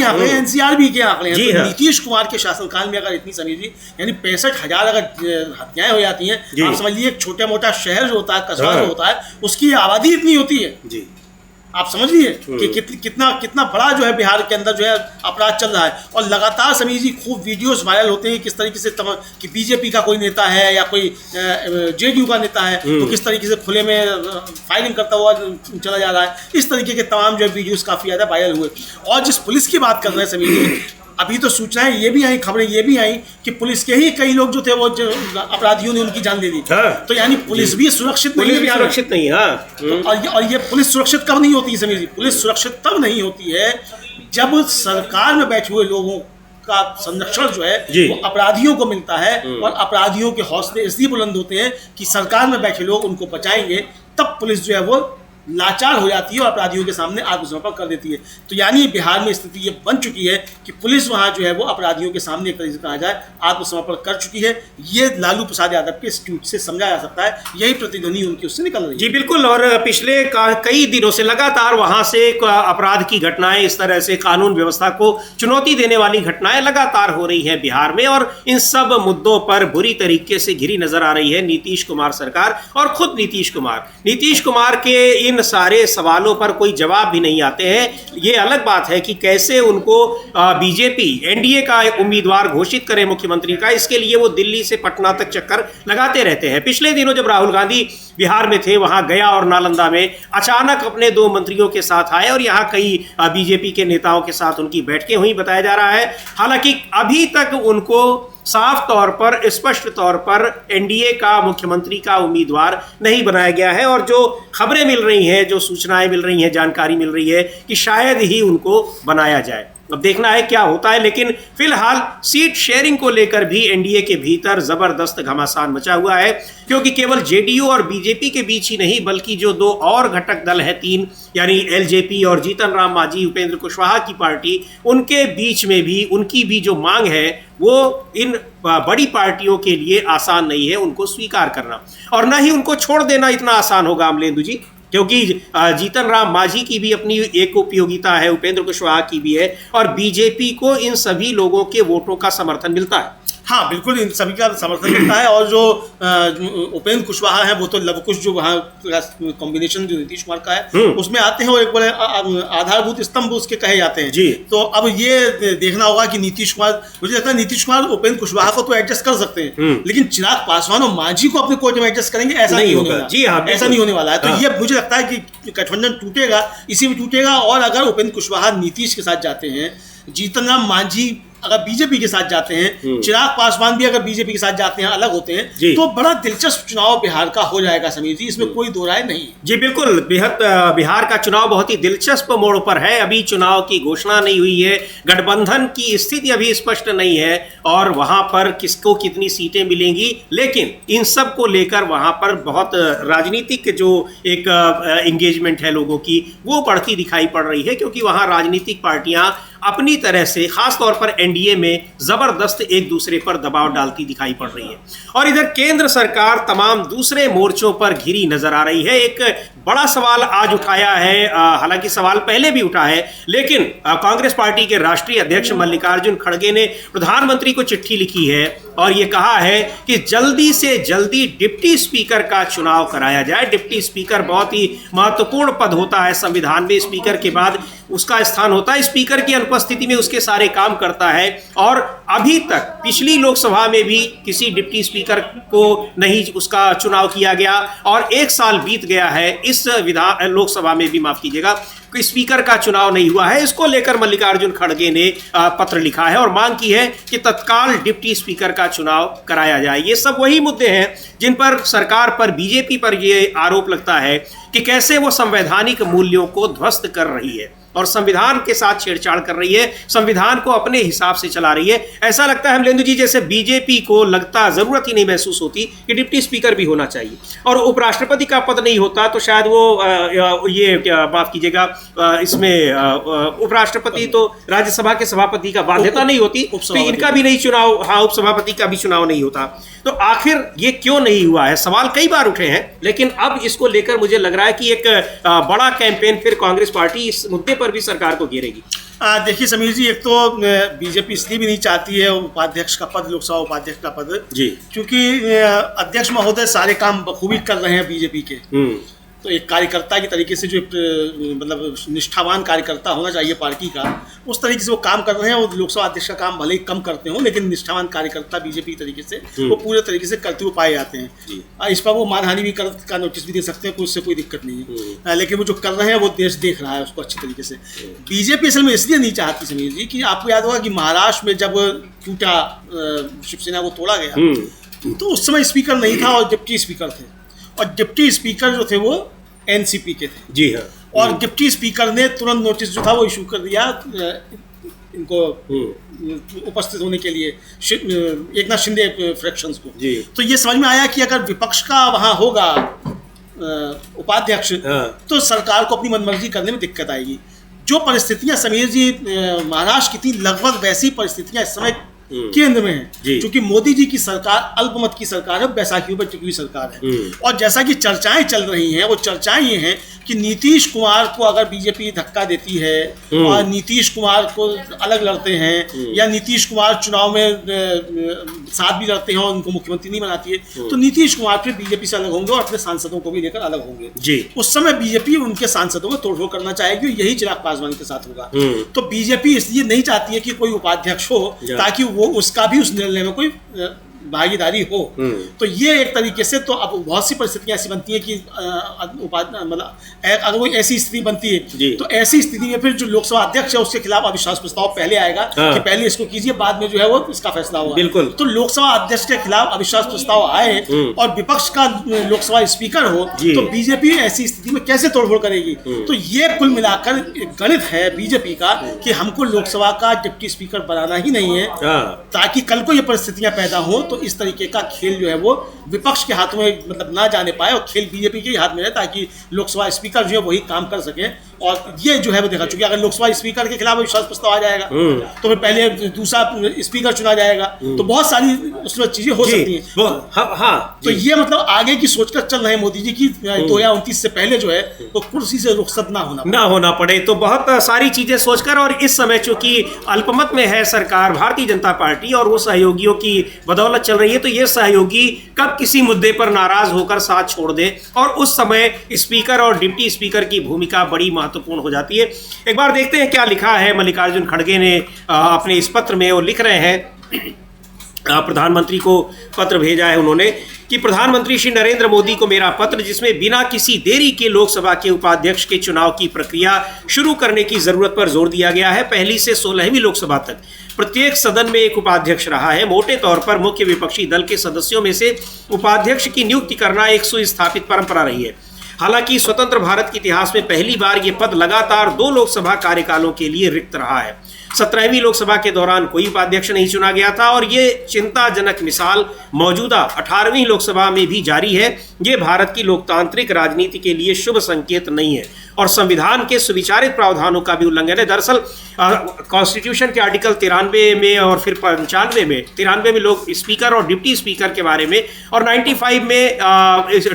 आंकड़े एनसीआरबी के आंकड़े हैं। तो नीतीश कुमार के शासनकाल में अगर इतनी समझ ली, यानी 65,000 अगर हत्याएं हो जाती हैं, आप समझ लीजिए एक छोटा मोटा शहर जो होता है, कस्बा जो होता है, उसकी आबादी इतनी होती है जी। आप समझ लीजिए कि कितना बड़ा जो है बिहार के अंदर जो है अपराध चल रहा है। और लगातार समीर जी खूब वीडियोस वायरल होते हैं किस तरीके से कि बीजेपी का कोई नेता है या कोई जेडीयू का नेता है तो किस तरीके से खुले में फायरिंग करता हुआ चला जा रहा है। इस तरीके के तमाम जो है वीडियोस काफ़ी ज़्यादा वायरल हुए। और जिस पुलिस की बात कर रहे हैं समीर जी, अभी तो सूचनाएं ये भी आई, खबरें ये भी आई कि पुलिस के ही कई लोग जो थे वो अपराधियों ने उनकी जान दे दी। तो यानी पुलिस भी सुरक्षित नहीं है, सुरक्षित नहीं है। और ये पुलिस सुरक्षित कब नहीं होती समीर जी? पुलिस सुरक्षित तब नहीं होती है जब सरकार में बैठे हुए लोगों का संरक्षण जो है वो अपराधियों को मिलता है, और अपराधियों के हौसले इसलिए बुलंद होते हैं कि सरकार में बैठे लोग उनको बचाएंगे, तब पुलिस जो है वो लाचार हो जाती है और अपराधियों के सामने आत्मसमर्पण कर देती है। तो यानी बिहार में स्थिति ये बन चुकी है कि पुलिस वहां जो है वो अपराधियों के सामने एक तरीके से कहा जाए आत्मसमर्पण कर चुकी है। ये लालू प्रसाद यादव के इस ट्वीट से समझा जा सकता है, यही प्रतिध्वनि उनकी उससे निकल रही है। जी बिल्कुल, और पिछले कई दिनों से लगातार वहां से अपराध की घटनाएं, इस तरह से कानून व्यवस्था को चुनौती देने वाली घटनाएं लगातार हो रही हैं बिहार में, और इन सब मुद्दों पर बुरी तरीके से घिरी नजर आ रही है नीतीश कुमार सरकार और खुद नीतीश कुमार के इन सारे सवालों पर कोई जवाब भी नहीं आते हैं। ये अलग बात है कि कैसे उनको बीजेपी एनडीए का उम्मीदवार घोषित करे मुख्यमंत्री का, इसके लिए वो दिल्ली से पटना तक चक्कर लगाते रहते हैं। पिछले दिनों जब राहुल गांधी बिहार में थे, वहां गया और नालंदा में अचानक अपने 2 मंत्रियों के साथ आए और यहाँ कई बीजेपी के नेताओं के साथ उनकी बैठकें हुई बताया जा रहा है। हालांकि अभी तक उनको साफ तौर पर, स्पष्ट तौर पर एनडीए का मुख्यमंत्री का उम्मीदवार नहीं बनाया गया है, और जो खबरें मिल रही हैं, जो सूचनाएं मिल रही हैं, जानकारी मिल रही है कि शायद ही उनको बनाया जाए। अब देखना है क्या होता है, लेकिन फिलहाल सीट शेयरिंग को लेकर भी एनडीए के भीतर जबरदस्त घमासान मचा हुआ है, क्योंकि केवल जेडीयू और बीजेपी के बीच ही नहीं बल्कि जो 2 और घटक दल हैं, 3, यानी एलजेपी और जीतन राम मांझी, उपेंद्र कुशवाहा की पार्टी, उनके बीच में भी उनकी भी जो मांग है वो इन बड़ी पार्टियों के लिए आसान नहीं है उनको स्वीकार करना, और न ही उनको छोड़ देना इतना आसान होगा अमलेंदु जी, क्योंकि जीतन राम मांझी की भी अपनी एक उपयोगिता है, उपेंद्र कुशवाहा की भी है, और बीजेपी को इन सभी लोगों के वोटों का समर्थन मिलता है। हाँ बिल्कुल, इन सभी का समर्थन मिलता है, और जो उपेंद्र कुशवाहा है वो तो लवकुश जो वहाँ कॉम्बिनेशन जो नीतीश कुमार का है उसमें आते हैं, और एक बड़े आधारभूत स्तंभ उसके कहे जाते हैं जी। तो अब ये देखना होगा कि नीतीश कुमार, मुझे लगता है नीतीश कुमार उपेंद्र कुशवाहा को तो एडजस्ट कर सकते हैं, लेकिन चिराग पासवान और मांझी को अपने कोच में एडजस्ट करेंगे ऐसा नहीं होने वाला। जी हाँ, ऐसा नहीं होने वाला है। तो ये मुझे लगता है कि गठबंधन टूटेगा, इसी में टूटेगा। और अगर उपेंद्र कुशवाहा नीतीश के साथ जाते हैं, जीतन राम मांझी अगर बीजेपी के साथ जाते हैं, चिराग पासवान भी अगर बीजेपी के साथ जाते हैं, अलग होते हैं, तो बड़ा दिलचस्प चुनाव बिहार का हो जाएगा समीर जी, इसमें कोई दो राय नहीं। जी बिल्कुल, बिहार का चुनाव बहुत ही दिलचस्प मोड़ पर है। अभी चुनाव की घोषणा नहीं हुई है, गठबंधन की स्थिति अभी स्पष्ट नहीं है, और वहां पर किसको कितनी सीटें मिलेंगी, लेकिन इन सब को लेकर वहां पर बहुत राजनीतिक जो एक एंगेजमेंट है लोगों की, वो बढ़ती दिखाई पड़ रही है, क्योंकि वहां राजनीतिक पार्टियां अपनी तरह से खासतौर पर एनडीए में जबरदस्त एक दूसरे पर दबाव डालती दिखाई पड़ रही है। और इधर केंद्र सरकार तमाम दूसरे मोर्चों पर घिरी नजर आ रही है। एक बड़ा सवाल आज उठाया है, हालांकि सवाल पहले भी उठा है, लेकिन कांग्रेस पार्टी के राष्ट्रीय अध्यक्ष मल्लिकार्जुन खड़गे ने प्रधानमंत्री को चिट्ठी लिखी है और ये कहा है कि जल्दी से जल्दी डिप्टी स्पीकर का चुनाव कराया जाए। डिप्टी स्पीकर बहुत ही महत्वपूर्ण पद होता है संविधान में, स्पीकर के बाद उसका स्थान होता है, स्पीकर की अनुपस्थिति में उसके सारे काम करता है। और अभी तक पिछली लोकसभा में भी किसी डिप्टी स्पीकर को नहीं उसका चुनाव किया गया, और 1 साल बीत गया है इस लोकसभा में भी, माफ कीजिएगा, स्पीकर का चुनाव नहीं हुआ है। इसको लेकर मल्लिकार्जुन खड़गे ने पत्र लिखा है और मांग की है कि तत्काल डिप्टी स्पीकर का चुनाव कराया जाए। ये सब वही मुद्दे हैं जिन पर सरकार पर, बीजेपी पर ये आरोप लगता है कि कैसे वो संवैधानिक मूल्यों को ध्वस्त कर रही है और संविधान के साथ छेड़छाड़ कर रही है, संविधान को अपने हिसाब से चला रही है। ऐसा लगता है अमलेंदु जी जैसे बीजेपी को लगता, जरूरत ही नहीं महसूस होती कि डिप्टी स्पीकर भी होना चाहिए, और उपराष्ट्रपति का पद नहीं होता तो शायद वो ये क्या माफ कीजिएगा, इसमें उपराष्ट्रपति तो राज्यसभा के सभापति का बाध्यता नहीं होती, तो इनका भी नहीं चुनाव, हाँ उपसभापति का भी चुनाव नहीं होता। तो आखिर ये क्यों नहीं हुआ है? सवाल कई बार उठे हैं, लेकिन अब इसको लेकर मुझे लग रहा है कि एक बड़ा कैंपेन फिर कांग्रेस पार्टी इस मुद्दे पर भी सरकार को घेरेगी। देखिए समीर जी, एक तो बीजेपी इसलिए भी नहीं चाहती है उपाध्यक्ष का पद, लोकसभा उपाध्यक्ष का पद जी, क्योंकि अध्यक्ष महोदय सारे काम बखूबी कर रहे हैं बीजेपी के, तो एक कार्यकर्ता की तरीके से जो मतलब निष्ठावान कार्यकर्ता होना चाहिए पार्टी का, उस तरीके से वो काम कर रहे हैं। और लोकसभा अध्यक्ष का काम भले ही कम करते हो, लेकिन निष्ठावान कार्यकर्ता बीजेपी तरीके से वो पूरे तरीके से करते हुए पाए जाते हैं। इस पर वो मानहानि भी का नोटिस भी दे सकते हैं, उससे कोई दिक्कत नहीं है। लेकिन वो जो कर रहे हैं वो देश देख रहा है उसको अच्छी तरीके से। बीजेपी असल में इसलिए नहीं चाहती समीर जी कि आपको याद होगा कि महाराष्ट्र में जब टूटा, शिवसेना को तोड़ा गया, तो उस समय स्पीकर नहीं था और डिप्टी स्पीकर थे, और डिप्टी स्पीकर जो थे वो एनसीपी के थे। जी हाँ। और डिप्टी स्पीकर ने तुरंत नोटिस जो था वो इशू कर दिया इनको उपस्थित होने के लिए, एकनाथ शिंदे फ्रैक्शंस को। जी। तो ये समझ में आया कि अगर विपक्ष का वहाँ होगा उपाध्यक्ष, तो सरकार को अपनी मनमर्जी करने में दिक्कत आएगी। जो परिस्थितियां समीर जी महाराष्ट्र की थी, लगभग वैसी परिस्थितियां इस समय केंद्र में है, क्योंकि मोदी जी की सरकार अल्पमत की सरकार है, बैसाखियों पर टिकी हुई सरकार है। और जैसा कि चर्चाएं चल रही हैं, वो चर्चाएं ये हैं कि नीतीश कुमार को अगर बीजेपी धक्का देती है और नीतीश कुमार को अलग लड़ते हैं, या नीतीश कुमार चुनाव में साथ भी लड़ते हैं और उनको मुख्यमंत्री नहीं बनाती है, तो नीतीश कुमार फिर बीजेपी से अलग होंगे और अपने सांसदों को भी लेकर अलग होंगे जी। उस समय बीजेपी उनके सांसदों में तोड़फोड़ करना चाहेगी, यही चिराग पासवान के साथ होगा। तो बीजेपी इसलिए नहीं चाहती है कि कोई उपाध्यक्ष हो, ताकि वो उसका भी उस निर्णय में कोई भागीदारी हो। तो ये एक तरीके से, तो अब बहुत सी परिस्थितियां ऐसी बनती हैं कि मतलब अगर कोई ऐसी स्थिति बनती है, तो ऐसी स्थिति में फिर जो लोकसभा अध्यक्ष है उसके खिलाफ अविश्वास प्रस्ताव पहले आएगा कि पहले इसको कीजिए, बाद में जो है वो इसका फैसला होगा। बिल्कुल। तो लोकसभा अध्यक्ष के खिलाफ अविश्वास प्रस्ताव आए और विपक्ष का लोकसभा स्पीकर हो, तो बीजेपी ऐसी स्थिति में कैसे तोड़फोड़ करेगी? तो ये कुल मिलाकर गणित है बीजेपी का कि हमको लोकसभा का डिप्टी स्पीकर बनाना ही नहीं है, ताकि कल को ये परिस्थितियां पैदा हो तो इस तरीके का खेल जो है वो विपक्ष के हाथों में मतलब ना जाने पाए और खेल बीजेपी के ही हाथ में है, ताकि लोकसभा स्पीकर जो है वही काम कर सके। और ये जो है वो देखा, चूंकि अगर लोकसभा स्पीकर के खिलाफ विश्वास प्रस्ताव आ जाएगा तो फिर पहले दूसरा स्पीकर चुना जाएगा, तो बहुत सारी उसमें चीजें हो सकती हैं। तो ये मतलब आगे की सोचकर चल रहे हैं मोदी जी की 2029 से पहले जो है तो कुर्सी से रुखसत ना होना पड़े। तो बहुत सारी चीजें सोचकर, और इस समय चूंकि अल्पमत में है सरकार भारतीय जनता पार्टी और वो सहयोगियों की बदौलत चल रही है, तो ये सहयोगी कब किसी मुद्दे पर नाराज होकर साथ छोड़ दे, और उस समय स्पीकर और डिप्टी स्पीकर की भूमिका बड़ी महत्वपूर्ण हो जाती है। एक बार देखते हैं क्या लिखा है मल्लिकार्जुन खड़गे ने अपने इस पत्र में। वो लिख रहे हैं, प्रधानमंत्री को पत्र भेजा है उन्होंने कि प्रधानमंत्री श्री नरेंद्र मोदी को मेरा पत्र, जिसमें बिना किसी देरी के लोकसभा के उपाध्यक्ष के चुनाव की प्रक्रिया शुरू करने की जरूरत पर जोर दिया गया है। पहली से 16वीं लोकसभा तक प्रत्येक सदन में एक उपाध्यक्ष रहा है। मोटे तौर पर मुख्य विपक्षी दल के सदस्यों में से उपाध्यक्ष की नियुक्ति करना एक सुस्थापित परंपरा रही है। हालांकि स्वतंत्र भारत के इतिहास में पहली बार यह पद लगातार 2 लोकसभा कार्यकालों के लिए रिक्त रहा है। 17वीं लोकसभा के दौरान कोई उपाध्यक्ष नहीं चुना गया था, और ये चिंताजनक मिसाल मौजूदा 18वीं लोकसभा में भी जारी है। ये भारत की लोकतांत्रिक राजनीति के लिए शुभ संकेत नहीं है और संविधान के सुविचारित प्रावधानों का भी उल्लंघन है। दरअसल कॉन्स्टिट्यूशन के आर्टिकल 93 में और फिर 93 में लोग स्पीकर और डिप्टी स्पीकर के बारे में, और 95 में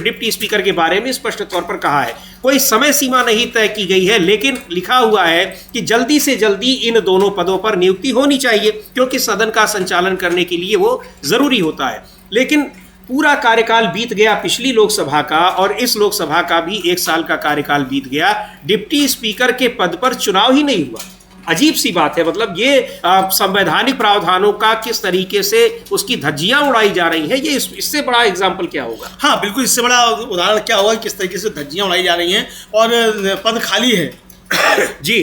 डिप्टी स्पीकर के बारे में स्पष्ट तौर पर कहा है। कोई समय सीमा नहीं तय की गई है, लेकिन लिखा हुआ है कि जल्दी से जल्दी इन दोनों पदों पर नियुक्ति होनी चाहिए, क्योंकि सदन का संचालन करने के लिए वो जरूरी होता है। लेकिन पूरा कार्यकाल बीत गया पिछली लोकसभा का, और इस लोकसभा का भी 1 साल का कार्यकाल बीत गया, डिप्टी स्पीकर के पद पर चुनाव ही नहीं हुआ। अजीब सी बात है। मतलब ये संवैधानिक प्रावधानों का किस तरीके से उसकी धज्जियां उड़ाई जा रही हैं, ये इससे बड़ा एग्जाम्पल क्या होगा? हाँ बिल्कुल, इससे बड़ा उदाहरण क्या होगा किस तरीके से धज्जियां उड़ाई जा रही हैं, और पद खाली है जी,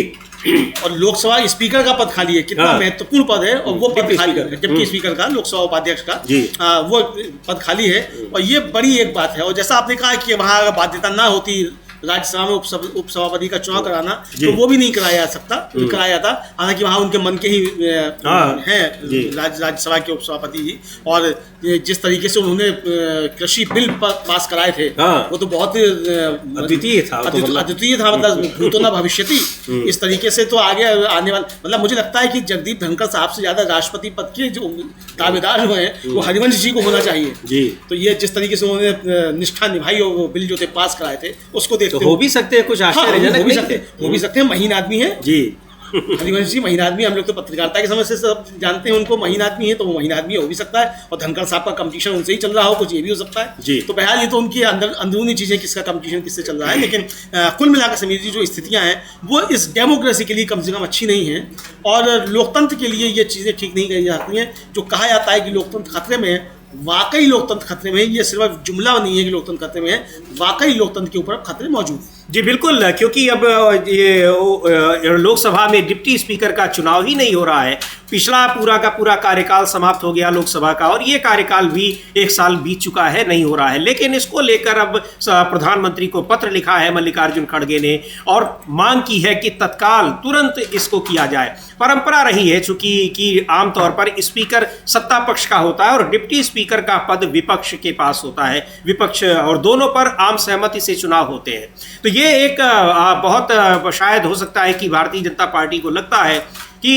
और लोकसभा स्पीकर का पद खाली है। कितना महत्वपूर्ण पद है, और वो पद खाली है डिप्टी स्पीकर का, लोकसभा उपाध्यक्ष का वो पद खाली है। और ये बड़ी एक बात है। और जैसा आपने कहा कि वहाँ अगर बाध्यता ना होती राज्यसभा में उपसभापति का चुनाव कराना, तो वो भी नहीं कराया कराया था। हालांकि वहाँ उनके मन के ही हैं राज्यसभा के उपसभापति जी, और जिस तरीके से उन्होंने कृषि बिल पास कराए थे वो तो बहुत अद्वितीय था, मतलब भूतो न भविष्यति। इस तरीके से तो आगे आने वाला, मतलब मुझे लगता है कि जगदीप धनखड़ साहब से ज्यादा राष्ट्रपति पद के जो दावेदार हुए हैं वो हरिवंश जी को होना चाहिए जी। तो ये जिस तरीके से उन्होंने निष्ठा निभाई और वो बिल जो थे पास कराए थे, उसको तो हो भी सकते हैं कुछ आश्चर्यजनक, हो भी सकते हैं, महीन आदमी है जी। हरिवंश जी महीन आदमी, हम लोग तो पत्रकारिता की समझ से सब जानते हैं उनको, महीन आदमी है तो वो महीन आदमी हो भी सकता है, और धनखड़ साहब का कंपटीशन उनसे ही चल रहा हो, कुछ ये भी हो सकता है जी। तो बहरहाल ये तो उनकी अंदरूनी चीज़ें, किसका कंपटीशन किससे चल रहा है। लेकिन कुल मिलाकर समीर जी जो स्थितियाँ हैं वो इस डेमोक्रेसी के लिए कम से कम अच्छी नहीं है, और लोकतंत्र के लिए ये चीज़ें ठीक नहीं कही जाती हैं। जो कहा जाता है कि लोकतंत्र खतरे में है, वाकई लोकतंत्र खतरे में है, ये सिर्फ जुमला नहीं है कि लोकतंत्र खतरे में है, वाकई लोकतंत्र के ऊपर खतरे मौजूद हैं। जी बिल्कुल, क्योंकि अब ये लोकसभा में डिप्टी स्पीकर का चुनाव ही नहीं हो रहा है। पिछला पूरा का पूरा कार्यकाल समाप्त हो गया लोकसभा का, और ये कार्यकाल भी 1 साल बीत चुका है, नहीं हो रहा है। लेकिन इसको लेकर अब प्रधानमंत्री को पत्र लिखा है मल्लिकार्जुन खड़गे ने, और मांग की है कि तत्काल तुरंत इसको किया जाए। परंपरा रही है चूंकि कि आमतौर पर स्पीकर सत्ता पक्ष का होता है और डिप्टी स्पीकर का पद विपक्ष के पास होता है, विपक्ष, और दोनों पर आम सहमति से चुनाव होते हैं। तो ये एक बहुत शायद हो सकता है कि भारतीय जनता पार्टी को लगता है कि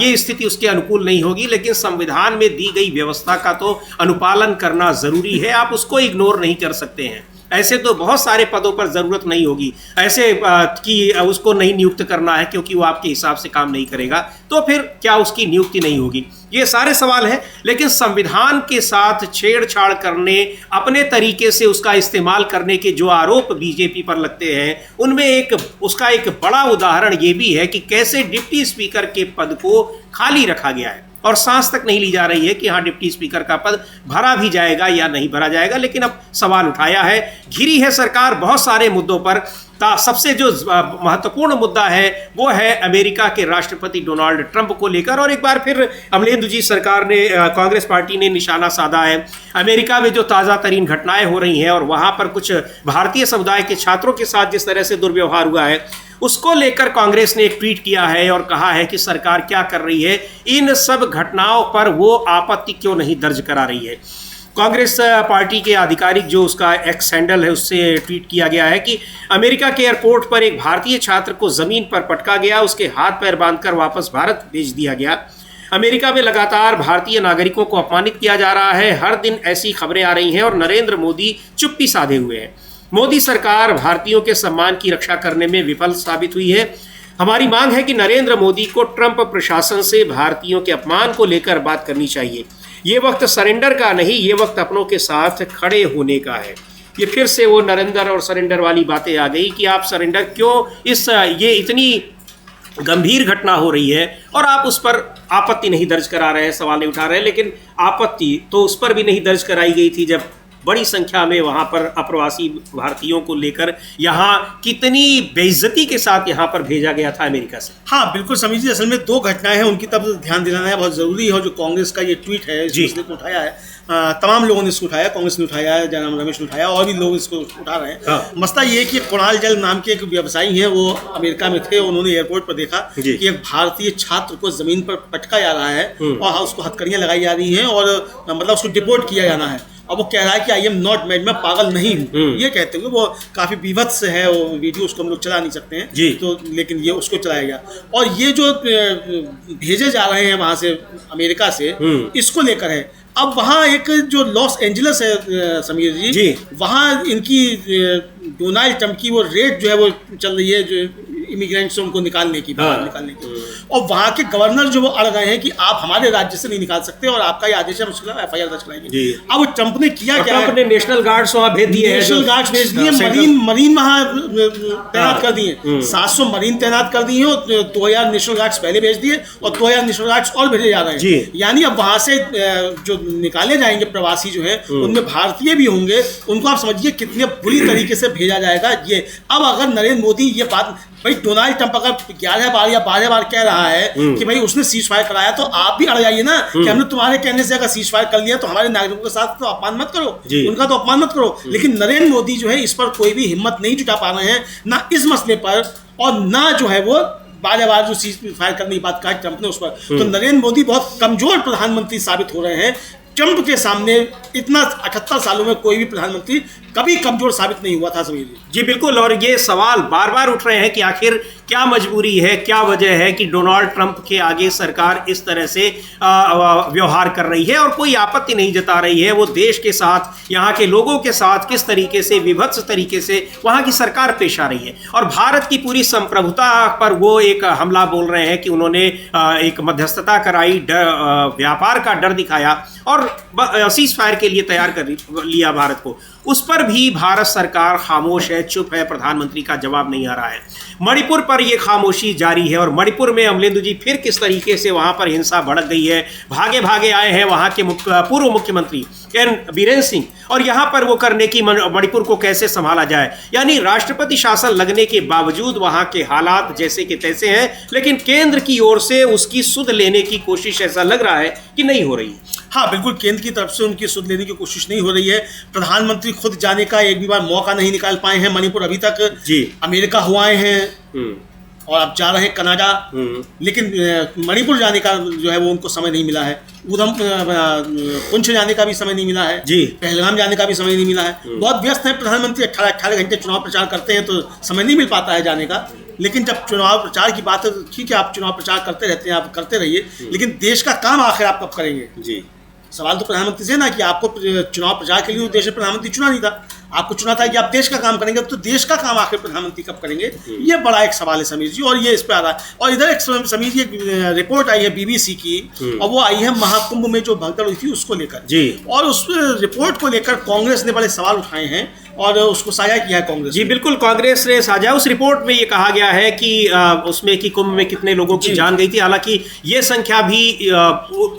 ये स्थिति उसके अनुकूल नहीं होगी, लेकिन संविधान में दी गई व्यवस्था का तो अनुपालन करना जरूरी है, आप उसको इग्नोर नहीं कर सकते हैं। ऐसे तो बहुत सारे पदों पर ज़रूरत नहीं होगी, ऐसे कि उसको नहीं नियुक्त करना है क्योंकि वो आपके हिसाब से काम नहीं करेगा, तो फिर क्या उसकी नियुक्ति नहीं होगी? ये सारे सवाल हैं। लेकिन संविधान के साथ छेड़छाड़ करने, अपने तरीके से उसका इस्तेमाल करने के जो आरोप बीजेपी पर लगते हैं, उनमें उसका एक बड़ा उदाहरण ये भी है कि कैसे डिप्टी स्पीकर के पद को खाली रखा गया है, और सांस तक नहीं ली जा रही है कि हाँ डिप्टी स्पीकर का पद भरा भी जाएगा या नहीं भरा जाएगा। लेकिन अब सवाल उठाया है, घिरी है सरकार बहुत सारे मुद्दों पर। सबसे जो महत्वपूर्ण मुद्दा है वो है अमेरिका के राष्ट्रपति डोनाल्ड ट्रंप को लेकर, और एक बार फिर अमलेंदु जी सरकार ने, कांग्रेस पार्टी ने निशाना साधा है। अमेरिका में जो ताज़ा तरीन घटनाएं हो रही हैं और वहाँ पर कुछ भारतीय समुदाय के छात्रों के साथ जिस तरह से दुर्व्यवहार हुआ है, उसको लेकर कांग्रेस ने एक ट्वीट किया है और कहा है कि सरकार क्या कर रही है, इन सब घटनाओं पर वो आपत्ति क्यों नहीं दर्ज करा रही है। कांग्रेस पार्टी के आधिकारिक जो उसका एक्स हैंडल है उससे ट्वीट किया गया है कि अमेरिका के एयरपोर्ट पर एक भारतीय छात्र को ज़मीन पर पटका गया, उसके हाथ पैर बांधकर वापस भारत भेज दिया गया। अमेरिका में लगातार भारतीय नागरिकों को अपमानित किया जा रहा है, हर दिन ऐसी खबरें आ रही हैं और नरेंद्र मोदी चुप्पी साधे हुए हैं। मोदी सरकार भारतीयों के सम्मान की रक्षा करने में विफल साबित हुई है। हमारी मांग है कि नरेंद्र मोदी को ट्रंप प्रशासन से भारतीयों के अपमान को लेकर बात करनी चाहिए। ये वक्त सरेंडर का नहीं, ये वक्त अपनों के साथ खड़े होने का है। ये फिर से वो नरेंद्र और सरेंडर वाली बातें आ गई कि आप सरेंडर क्यों, ये इतनी गंभीर घटना हो रही है और आप उस पर आपत्ति नहीं दर्ज करा रहे हैं, सवाल नहीं उठा रहे हैं। लेकिन आपत्ति तो उस पर भी नहीं दर्ज कराई गई थी जब बड़ी संख्या में वहाँ पर अप्रवासी भारतीयों को लेकर यहाँ कितनी बेइज्जती के साथ यहाँ पर भेजा गया था अमेरिका से। हाँ बिल्कुल समीर जी, असल में 2 घटनाएं हैं, उनकी तरफ ध्यान दिलाना है बहुत ज़रूरी है। और जो कांग्रेस का ये ट्वीट है जिसने उठाया है, तमाम लोगों ने इसको उठाया, कांग्रेस ने उठाया है, जयराम रमेश ने उठाया, और भी लोग इसको उठा रहे हैं। हाँ। मसला ये है कि कुणाल जल नाम के एक व्यवसायी हैं, वो अमेरिका में थे, उन्होंने एयरपोर्ट पर देखा कि एक भारतीय छात्र को जमीन पर पटका जा रहा है और उसको हथकड़ियाँ लगाई जा रही हैं और मतलब उसको डिपोर्ट किया जाना है। अब वो कह रहा है कि आई एम नॉट मैड, मैं पागल नहीं हूँ, ये कहते हुए वो काफ़ी विभत्स है वो वीडियो, उसको हम लोग चला नहीं सकते हैं तो, लेकिन ये उसको चलाया गया। और ये जो भेजे जा रहे हैं वहाँ से अमेरिका से, इसको लेकर है। अब वहाँ एक जो लॉस एंजलिस है समीर जी, वहाँ इनकी डोनाल्ड ट्रंप की वो रेड जो है वो चल रही है, जो इमिग्रेंट से उनको निकालने की, बाहर निकालने की। और वहाँ के गवर्नर जो वो अड़ गए हैं कि आप हमारे राज्य से नहीं निकाल सकते और आपका ये आदेश है, मुझे FIR दर्ज कराएंगे। अब ट्रंप ने किया क्या? ट्रंप ने नेशनल गार्ड्स वहाँ भेज दिए, नेशनल गार्ड्स भेज दिए, मरीन वहाँ तैनात कर दिए, 700 मरीन तैनात कर दिए और 2000 नेशनल गार्ड्स पहले भेज दिए और 2000 नेशनल गार्ड्स और भेजे जा रहे हैं। यानी अब वहाँ से जो निकाले जाएंगे प्रवासी जो है, उनमें भारतीय भी होंगे, उनको आप समझिए कितने बुरी तरीके से भेजा जाएगा। ये अब अगर नरेंद्र मोदी ये बात, भाई डोनाल्ड ट्रंप अगर 11 बार या 12 बार कह रहा है कि भाई उसने सीज फायर कराया, तो आप भी अड़ जाइए ना कि हमने तुम्हारे कहने से अगर सीज फायर कर लिया तो हमारे नागरिकों के साथ तो अपमान मत करो, उनका तो अपमान मत करो। लेकिन नरेंद्र मोदी जो है इस पर कोई भी हिम्मत नहीं जुटा पा रहे हैं, ना इस मसले पर और ना जो है वो बार-बार जो सीज फायर करने की बात कहा ट्रंप ने उस पर। तो नरेंद्र मोदी बहुत कमजोर प्रधानमंत्री साबित हो रहे हैं। ट्रंप के सामने इतना 78 सालों में कोई भी प्रधानमंत्री कभी कमजोर साबित नहीं हुआ था समीर जी। जी बिल्कुल, और ये सवाल बार बार उठ रहे हैं कि आखिर क्या मजबूरी है, क्या वजह है कि डोनाल्ड ट्रंप के आगे सरकार इस तरह से व्यवहार कर रही है और कोई आपत्ति नहीं जता रही है। वो देश के साथ, यहाँ के लोगों के साथ किस तरीके से विभत्स तरीके से वहाँ की सरकार पेश आ रही है, और भारत की पूरी संप्रभुता पर वो एक हमला बोल रहे हैं कि उन्होंने एक मध्यस्थता कराई, व्यापार का डर दिखाया और सीज फायर के लिए तैयार कर लिया भारत को। उस पर भी भारत सरकार खामोश है, चुप है, प्रधानमंत्री का जवाब नहीं आ रहा है। मणिपुर पर यह खामोशी जारी है और मणिपुर में अमलेंदु जी फिर किस तरीके से वहां पर हिंसा भड़क गई है। भागे भागे आए हैं वहां के पूर्व मुख्यमंत्री एन बीरेन सिंह, और यहां पर वो करने की मणिपुर को कैसे संभाला जाए। यानी राष्ट्रपति शासन लगने के बावजूद वहां के हालात जैसे के तैसे हैं, लेकिन केंद्र की ओर से उसकी सुध लेने की कोशिश ऐसा लग रहा है कि नहीं हो रही है। हाँ बिल्कुल, केंद्र की तरफ से उनकी सुध लेने की कोशिश नहीं हो रही है। प्रधानमंत्री खुद जाने का एक भी बार मौका नहीं निकाल पाए हैं मणिपुर अभी तक जी। अमेरिका हुआ हैं और अब जा रहे हैं कनाडा, लेकिन मणिपुर जाने का जो है वो उनको समय नहीं मिला है। उधम पुंछ जाने का भी समय नहीं मिला है जी। पहलगाम जाने का भी समय नहीं मिला है। बहुत व्यस्त है प्रधानमंत्री, 18 घंटे चुनाव प्रचार करते हैं तो समय नहीं मिल पाता है जाने का। लेकिन जब चुनाव प्रचार की बात है तो ठीक है, आप चुनाव प्रचार करते रहते हैं, आप करते रहिए, लेकिन देश का काम आखिर आप कब करेंगे जी। सवाल तो प्रधानमंत्री से ना कि आपको चुनाव प्रचार के लिए देश में प्रधानमंत्री चुना नहीं था, आपको चुना था कि आप देश का काम करेंगे, तो देश का काम आखिर प्रधानमंत्री कब करेंगे, ये बड़ा एक सवाल है समीर जी। और ये इस पे आ रहा है। और इधर एक समीर जी एक रिपोर्ट आई है बीबीसी की, और वो आई है महाकुंभ में जो भगदड़ हुई थी उसको लेकर जी। और उस रिपोर्ट को लेकर कांग्रेस ने बड़े सवाल उठाए हैं और उसको साझा किया है कांग्रेस जी। बिल्कुल, कांग्रेस ने साझा, उस रिपोर्ट में ये कहा गया है कि उसमें कि कुंभ में कितने लोगों की जान गई थी। हालांकि ये संख्या भी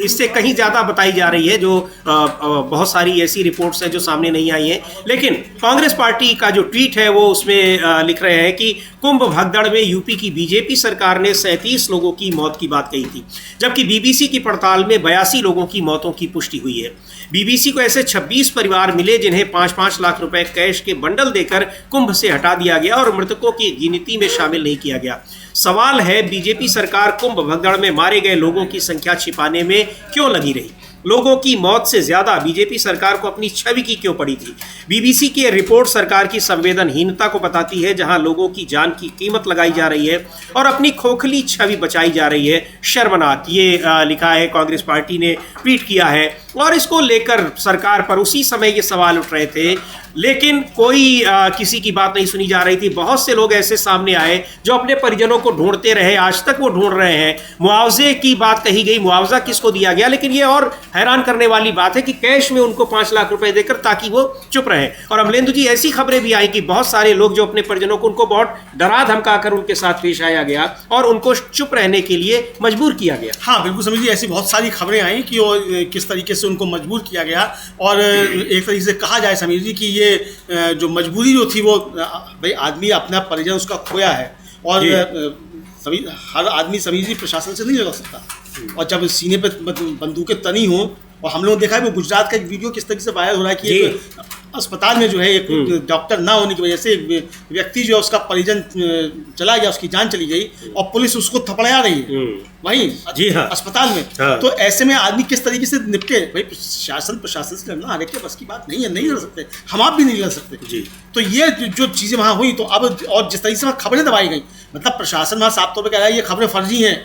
इससे कहीं ज्यादा बताई जा रही है, जो बहुत सारी ऐसी रिपोर्ट्स हैं जो सामने नहीं आई हैं। लेकिन कांग्रेस पार्टी का जो ट्वीट है वो उसमें लिख रहे हैं कि कुंभ भगदड़ में यूपी की बीजेपी सरकार ने 37 लोगों की मौत की बात कही थी, जबकि बीबीसी की पड़ताल में 82 लोगों की मौतों की पुष्टि हुई है। बीबीसी को ऐसे 26 परिवार मिले जिन्हें 5-5 लाख रुपए कैश के बंडल देकर कुंभ से हटा दिया गया और मृतकों की गिनती में शामिल नहीं किया गया। सवाल है, बीजेपी सरकार कुंभ भगदड़ में मारे गए लोगों की संख्या छिपाने में क्यों लगी रही? लोगों की मौत से ज्यादा बीजेपी सरकार को अपनी छवि की क्यों पड़ी थी? बीबीसी की रिपोर्ट सरकार की संवेदनहीनता को बताती है, जहां लोगों की जान की कीमत लगाई जा रही है और अपनी खोखली छवि बचाई जा रही है। शर्मनाक, ये लिखा है, कांग्रेस पार्टी ने ट्वीट किया है। और इसको लेकर सरकार पर उसी समय ये सवाल उठ रहे थे, लेकिन कोई किसी की बात नहीं सुनी जा रही थी। बहुत से लोग ऐसे सामने आए जो अपने परिजनों को ढूंढते रहे, आज तक वो ढूंढ रहे हैं। मुआवजे की बात कही गई, मुआवजा किसको दिया गया, लेकिन ये और हैरान करने वाली बात है कि कैश में उनको 5 लाख रुपए देकर ताकि वो चुप रहे। और अमलेंदु जी, ऐसी खबरें भी आई कि बहुत सारे लोग जो अपने परिजनों को, उनको बहुत डरा धमकाकर उनके साथ पेश आया गया और उनको चुप रहने के लिए मजबूर किया गया। हाँ बिल्कुल समझिए, ऐसी बहुत सारी खबरें आई कि वो किस तरीके से उनको मजबूर किया गया। और एक तरीके से कहा जाए समीर जी कि ये जो मजबूरी जो थी वो, भाई आदमी अपना परिजन उसका खोया है और हर आदमी समीर जी प्रशासन से नहीं लड़ सकता। और जब सीने पे बंदूकें तनी हो, और हम लोगों ने देखा है वो गुजरात का एक वीडियो किस तरीके से वायरल हो रहा है कि एक अस्पताल में जो है एक डॉक्टर ना होने की वजह से एक व्यक्ति जो है उसका परिजन चला गया, उसकी जान चली गई और पुलिस उसको थपड़ाया रही है वहीं जी हाँ। अस्पताल में हाँ। तो ऐसे में आदमी किस तरीके से निपटे? भाई प्रशासन से लड़ना हर एक के बस की बात नहीं है, नहीं लड़ सकते, हम आप भी नहीं लड़ सकते जी। तो ये जो चीजें वहां हुई, तो अब और जिस तरीके से वहां खबरें दबाई गई, मतलब प्रशासन वहां साफ तौर पर कह रहा है ये खबरें फर्जी हैं,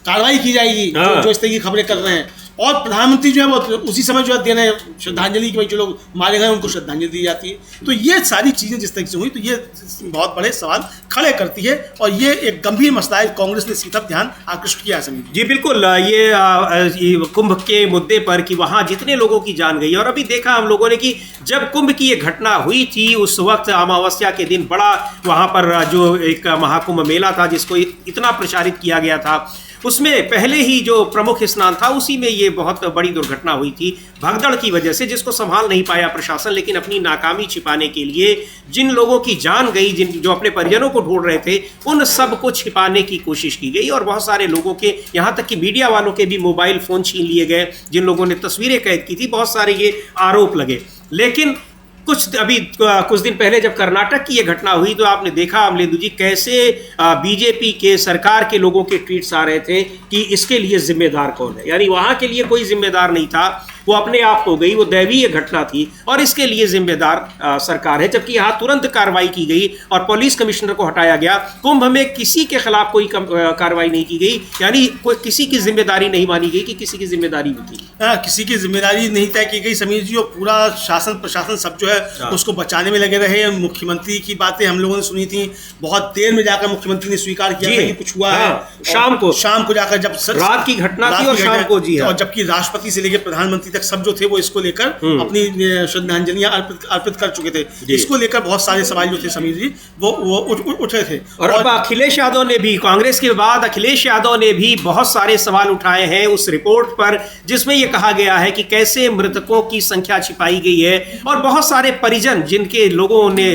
कार्रवाई की जाएगी जो इस तरह की खबरें कर रहे हैं। और प्रधानमंत्री जो है वो उसी समय जो है दे रहे हैं श्रद्धांजलि, की भाई जो लोग मारे गए उनको श्रद्धांजलि दी जाती है। तो ये सारी चीज़ें जिस तरीके से हुई, तो ये बहुत बड़े सवाल खड़े करती है और ये एक गंभीर मसला है। कांग्रेस ने इसी तरफ ध्यान आकृष्ट किया है। जी बिल्कुल, ये कुंभ के मुद्दे पर कि वहाँ जितने लोगों की जान गई, और अभी देखा हम लोगों ने कि जब कुंभ की ये घटना हुई थी उस वक्त अमावस्या के दिन बड़ा वहाँ पर जो एक महाकुंभ मेला था जिसको इतना प्रचारित किया गया था, उसमें पहले ही जो प्रमुख स्नान था उसी में ये बहुत बड़ी दुर्घटना हुई थी भगदड़ की वजह से, जिसको संभाल नहीं पाया प्रशासन। लेकिन अपनी नाकामी छिपाने के लिए जिन लोगों की जान गई, जो अपने परिजनों को ढूंढ रहे थे, उन सब को छिपाने की कोशिश की गई और बहुत सारे लोगों के, यहाँ तक कि मीडिया वालों के भी मोबाइल फोन छीन लिए गए, जिन लोगों ने तस्वीरें कैद की थी। बहुत सारे ये आरोप लगे। लेकिन कुछ दिन पहले जब कर्नाटक की ये घटना हुई तो आपने देखा अमलेंदु जी कैसे बीजेपी के सरकार के लोगों के ट्वीट्स आ रहे थे कि इसके लिए जिम्मेदार कौन है। यानी वहाँ के लिए कोई जिम्मेदार नहीं था, वो अपने आप हो गई, वो दैवीय घटना थी और इसके लिए जिम्मेदार सरकार है। जबकि यहाँ तुरंत कार्रवाई की गई और पुलिस कमिश्नर को हटाया गया। कुंभ में किसी के खिलाफ कोई कार्रवाई नहीं की गई, यानी कोई किसी की जिम्मेदारी नहीं मानी गई कि किसी की जिम्मेदारी भी थी। किसी की जिम्मेदारी नहीं तय की गई समीर जी, और पूरा शासन प्रशासन सब जो है उसको बचाने में लगे रहे। मुख्यमंत्री की बातें हम लोगों ने सुनी थी, बहुत देर में जाकर मुख्यमंत्री ने स्वीकार किया था कि कुछ हुआ है। शाम को जाकर, जब रात की घटना थी और शाम को, जी, और जबकि राष्ट्रपति से लेकर प्रधानमंत्री तक सब जो थे वो इसको लेकर अपनी श्रद्धांजलियां अर्पित कर चुके थे। इसको लेकर बहुत सारे सवाल जो थे समीर जी वो उठे थे। और अब अखिलेश यादव ने भी, कांग्रेस के बाद अखिलेश यादव ने भी बहुत सारे सवाल उठाए हैं उस रिपोर्ट पर, जिसमें यह कहा गया है कि कैसे मृतकों की संख्या छिपाई गई है और बहुत सारे परिजन जिनके लोगों ने,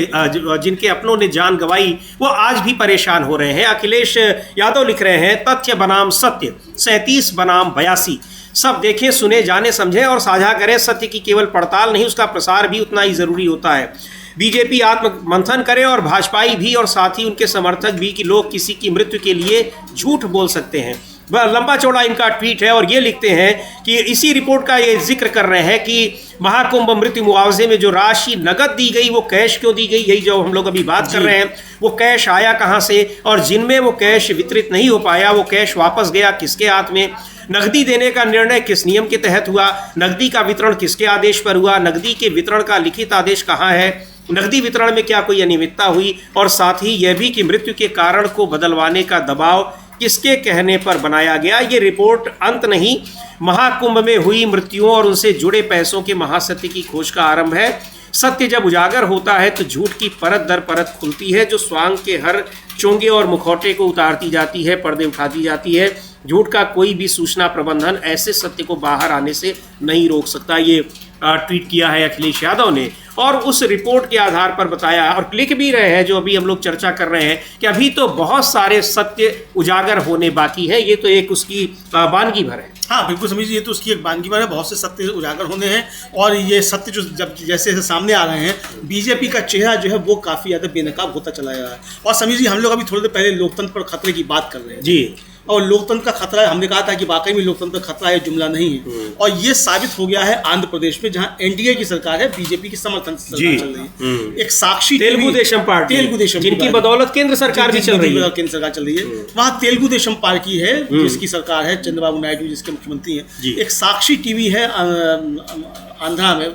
जिनके अपनों ने जान गंवाई, वो आज भी परेशान हो रहे हैं। अखिलेश यादव लिख रहे हैं, तथ्य बनाम सत्य 37 बनाम 82, सब देखें, सुने, जाने, समझें और साझा करें। सत्य की केवल पड़ताल नहीं, उसका प्रसार भी उतना ही जरूरी होता है। बीजेपी आत्म मंथन करे और भाजपाई भी और साथ ही उनके समर्थक भी कि लोग किसी की मृत्यु के लिए झूठ बोल सकते हैं। वह लंबा चौड़ा इनका ट्वीट है और ये लिखते हैं कि इसी रिपोर्ट का ये जिक्र कर रहे हैं कि महाकुंभ मृत्यु मुआवजे में जो राशि नगद दी गई वो कैश क्यों दी गई, यही जो हम लोग अभी बात कर रहे हैं। वो कैश आया कहाँ से और जिनमें वो कैश वितरित नहीं हो पाया वो कैश वापस गया किसके हाथ में। नकदी देने का निर्णय किस नियम के तहत हुआ, नकदी का वितरण किसके आदेश पर हुआ, नकदी के वितरण का लिखित आदेश कहाँ है, नकदी वितरण में क्या कोई अनियमितता हुई, और साथ ही यह भी कि मृत्यु के कारण को बदलवाने का दबाव किसके कहने पर बनाया गया। ये रिपोर्ट अंत नहीं, महाकुंभ में हुई मृत्युओं और उनसे जुड़े पैसों के महासत्य की खोज का आरंभ है। सत्य जब उजागर होता है तो झूठ की परत दर परत खुलती है, जो स्वांग के हर चोंगे और मुखौटे को उतारती जाती है, पर्दे उठाती जाती है। झूठ का कोई भी सूचना प्रबंधन ऐसे सत्य को बाहर आने से नहीं रोक सकता। ये ट्वीट किया है अखिलेश यादव ने और उस रिपोर्ट के आधार पर बताया और लिख भी रहे हैं, जो अभी हम लोग चर्चा कर रहे हैं कि अभी तो बहुत सारे सत्य उजागर होने बाकी है। ये तो एक उसकी वानगी भर है। हाँ बिल्कुल समझिए, ये तो उसकी एक वानगी भर है, बहुत से सत्य उजागर होने हैं और ये सत्य जो जब जैसे सामने आ रहे हैं, बीजेपी का चेहरा जो है वो काफ़ी ज़्यादा बेनकाब होता चला जा रहा है। और समझिए हम लोग अभी थोड़ी देर पहले लोकतंत्र पर खतरे की बात कर रहे हैं जी, और लोकतंत्र का खतरा है, हमने कहा था कि वाकई में लोकतंत्र का खतरा है, जुमला नहीं है। और ये साबित हो गया है आंध्र प्रदेश में, जहां एनडीए की सरकार है, बीजेपी की समर्थन से सरकार चल रही है। एक साक्षी तेलुगु देशम पार्टी, जिनकी बदौलत केंद्र सरकार भी चल रही है, केंद्र सरकार चल रही है, वहां तेलुगु देशम पार्टी है जिसकी सरकार है, चंद्रबाबू नायडू जिसके मुख्यमंत्री हैं। एक साक्षी टीवी है आंध्रा में,